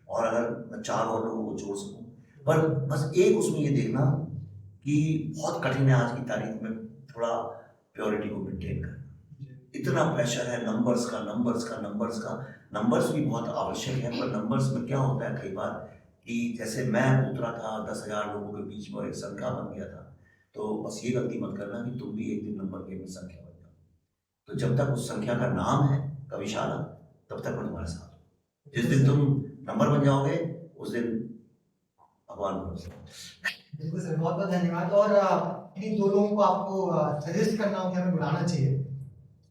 और अगर मैं 4 और लोगों को जोड़ सकूँ। पर बस एक उसमें ये देखना कि बहुत कठिन है आज की तारीख में थोड़ा प्योरिटी को मेंटेन करना। इतना प्रेशर है नंबर्स का, नंबर्स भी बहुत आवश्यक है, पर नंबर्स में क्या होता है कई बार कि जैसे मैं उतरा था 10,000 लोगों के बीच में और एक संख्या बन गया था, तो बस ये गलती मत करना कि तुम भी एक दिन नंबर गेम में संख्या बन जाओ। तो जब तक उस संख्या का नाम है कविशाला, तब तक मैं तुम्हारे साथ हूँ। जिस दिन तुम नंबर बन जाओगे, उस दिन भगवान भरोसे। बिल्कुल सर, बहुत बहुत धन्यवाद। और इन दो लोगों को आपको सजेस्ट करना हो कि हमें बुलाना चाहिए,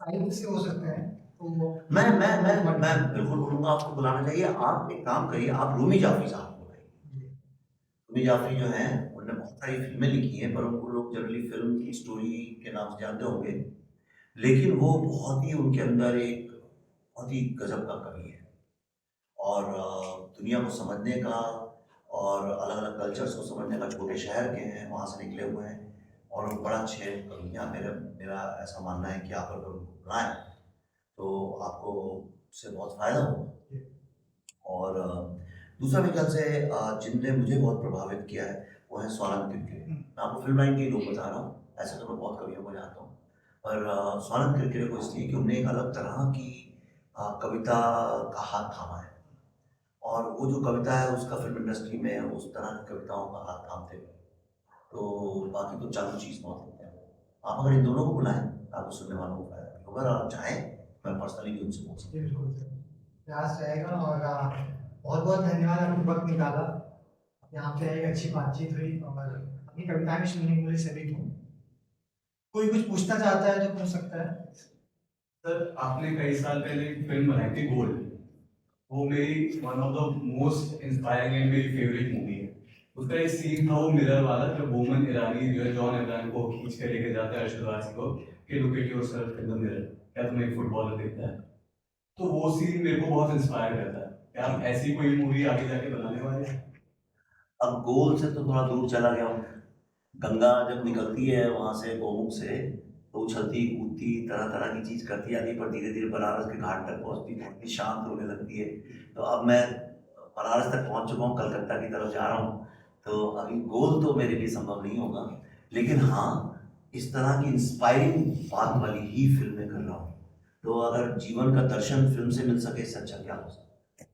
साहित्य से हो सकते हैं, तो मैं बिल्कुल बोलूंगा आपको बुलाना चाहिए। आप एक काम करिए, आप रूमी जाफरी साहब को बुलाइए। रूमी जाफरी जो हैं, उन्होंने बहुत सारी फिल्में लिखी हैं, पर उनको लोग जनरली फिल्म की स्टोरी के नाम से जानते होंगे, लेकिन वो बहुत ही, उनके अंदर एक बहुत ही गजब का कवि है, और दुनिया को समझने का और अलग अलग कल्चर्स को समझने का, छोटे शहर के हैं, वहाँ से निकले हुए हैं, और बड़ा अच्छे कवियाँ, मेरा ऐसा मानना है कि आप अगर उनको बुलाएं तो आपको उससे बहुत फ़ायदा होगा। और दूसरा मेरे ख्याल से जिनने मुझे बहुत प्रभावित किया है वो है स्वानंद किरकिरे। मैं आपको फिल्म लाइन के ही लोग बता रहा हूँ, ऐसा तो मैं बहुत कवियों को जानता हूँ, पर स्वानंद किरकिरे को इसलिए कि उन्होंने एक अलग तरह की कविता का हाथ थामा है, और वो जो कविता है उसका फिल्म इंडस्ट्री में उस तरह की कविताओं का हाथ थामते हुए, तो बाकी तो चालू चीज़ बहुत होते हैं। आप अगर इन दोनों को बुलाएं, आपको सुनने वालों को फायदा होगा। अगर आप चाहें मैं पर्सनली भी उनसे बोल सकता जी बिल्कुल सर, प्रयास रहेगा। और बहुत बहुत धन्यवाद, आपने वक्त निकाला, यहाँ पे एक अच्छी बातचीत हुई और अपनी कविताएं भी सुनने को मिली सभी को। कोई कुछ पूछना चाहता है तो पूछ सकता है। सर आपने कई साल पहले एक फिल्म बनाई थी गोल्ड, वो मेरी one of the most inspiring and मेरी फेवरेट मूवी है। उसका एक सीन था वो मिरर वाला, जब बोमन ईरानी जो है जॉन अब्राहम को खींच के लेके जाता है अरशद वारसी को कि look at yourself in the mirror, क्या तुम्हें एक फुटबॉलर दिखता है? तो वो सीन मेरे को बहुत इंस्पायर करता है। क्या आप ऐसी कोई मूवी आगे जाके बनाने वाले हैं? अब गोल से तो थोड़ा दूर चला गया हूँ। गंगा जब निकलती है वहाँ से गोमुख से, तो उछलती कूदती तरह तरह की चीज़ करती आती है, पर धीरे धीरे बनारस के घाट तक पहुँचती शांत होने लगती है। तो अब मैं बनारस तक पहुँच चुका हूँ, कलकत्ता की तरफ जा रहा हूँ। तो अभी गोल तो मेरे लिए संभव नहीं होगा, लेकिन हाँ इस तरह की इंस्पायरिंग बात वाली ही फिल्में कर रहा हूँ। तो अगर जीवन का दर्शन फिल्म से मिल सके, इससे अच्छा क्या हो सकता है।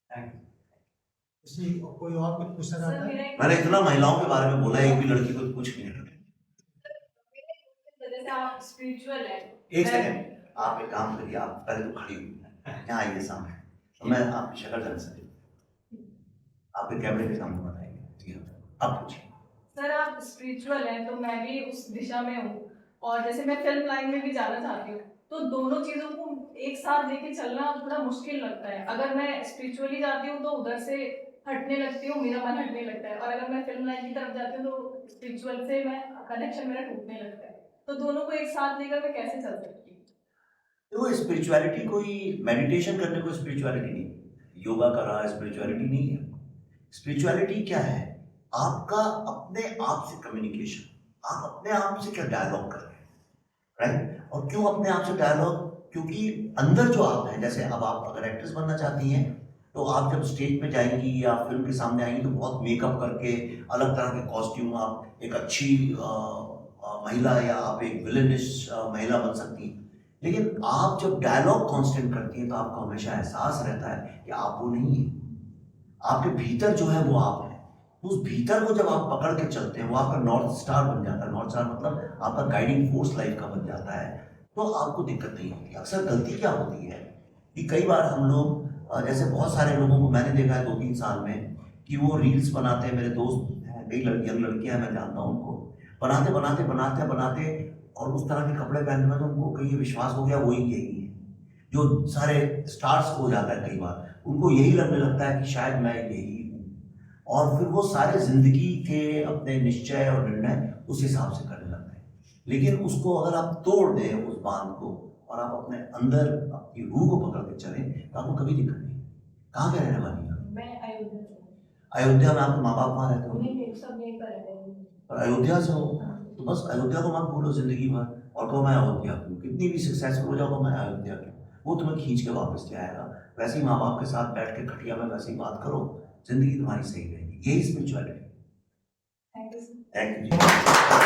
Thank you. किसी कोई और कुछ पूछना चाहता है? मैंने इतना महिलाओं के बारे में बोला, एक भी लड़की को कुछ नहीं। आप स्पिरिचुअल है। एक सेकंड, आप एक काम करिए, आप पहले तो खड़ी हुई यहाँ आइए सामने, तो मैं आपकी शक्ल जान सकती हूँ, आपके कैमरे के सामने बताएंगे। जी हाँ, अब पूछिए। सर आप स्पिरिचुअल हैं, तो मैं भी उस दिशा में हूँ, और जैसे मैं फिल्म लाइन में भी जाना चाहती हूँ, तो दोनों चीज़ों को एक साथ लेके चलना थोड़ा मुश्किल लगता है। अगर मैं स्पिरिचुअली जाती हूँ तो उधर से हटने लगती हूँ, मेरा मन हटने लगता है, और अगर मैं फिल्म लाइन की तरफ जाती हूँ तो स्पिरिचुअल से मैं कनेक्शन मेरा टूटने लगता है। तो दोनों को एक साथ लेकर मैं कैसे चल सकती हूँ? देखो स्पिरिचुअलिटी कोई मेडिटेशन करने को स्पिरिचुअलिटी नहीं, योगा कर रहा है स्पिरिचुअलिटी नहीं है। स्पिरिचुअलिटी क्या है? आपका अपने आप से कम्युनिकेशन, आप अपने आप से क्या डायलॉग कर रहे हैं, राइट? और क्यों अपने आप से डायलॉग? क्योंकि अंदर जो आप हैं, जैसे अब आप अगर एक्ट्रेस बनना चाहती हैं तो आप जब स्टेज पे जाएंगी या फिल्म के सामने आएंगी तो बहुत मेकअप करके, अलग तरह के कॉस्ट्यूम, आप एक अच्छी महिला या आप एक विलेनिश महिला बन सकती हैं। लेकिन आप जब डायलॉग कांस्टेंट करती हैं तो आपको हमेशा एहसास रहता है कि आप वो नहीं है, आपके भीतर जो है वो आप है। उस भीतर को जब आप पकड़ के चलते हैं, वो आपका नॉर्थ स्टार बन जाता है। नॉर्थ स्टार मतलब आपका गाइडिंग फोर्स लाइफ का बन जाता है, तो आपको दिक्कत नहीं होती। अक्सर गलती क्या होती है कि कई बार हम लोग, जैसे बहुत सारे लोगों को मैंने देखा है 2-3 साल में कि वो रील्स बनाते हैं। मेरे दोस्त हैं, कई लड़कियां मैं जानता हूँ उनको, बनाते बनाते बनाते बनाते और उस तरह के कपड़े पहनने में तो उनको कहीं विश्वास हो गया वही यही है। जो सारे स्टार्स हो जाता है कई बार उनको यही लगने लगता है कि शायद मैं यही हूँ, और फिर वो सारे जिंदगी के अपने निश्चय और निर्णय उस हिसाब से करने लगते हैं। लेकिन उसको अगर आप तोड़ दें उस बांध को, और आप अपने अंदर अपनी रूह को पकड़ के चलें, तो आपको कभी दिक्कत नहीं। कहाँ के रहने वाली हैं? मैं अयोध्या से हूँ। अयोध्या में आपके माँ बाप वहाँ रहते हो? नहीं, सब यहीं पर रहते हैं। और अयोध्या से हो तो बस अयोध्या को मत भूलो जिंदगी भर, और कहो मैं अयोध्या की हूँ। कितनी भी सक्सेसफुल हो जाओ, मैं अयोध्या की हूँ, वो तुम्हें खींच के वापस ले आएगा। वैसे ही माँ बाप के साथ बैठ के खटिया में वैसे ही बात करो, जिंदगी तुम्हारी सही रहेगी। यही spirituality. Thank you sir. Thank you.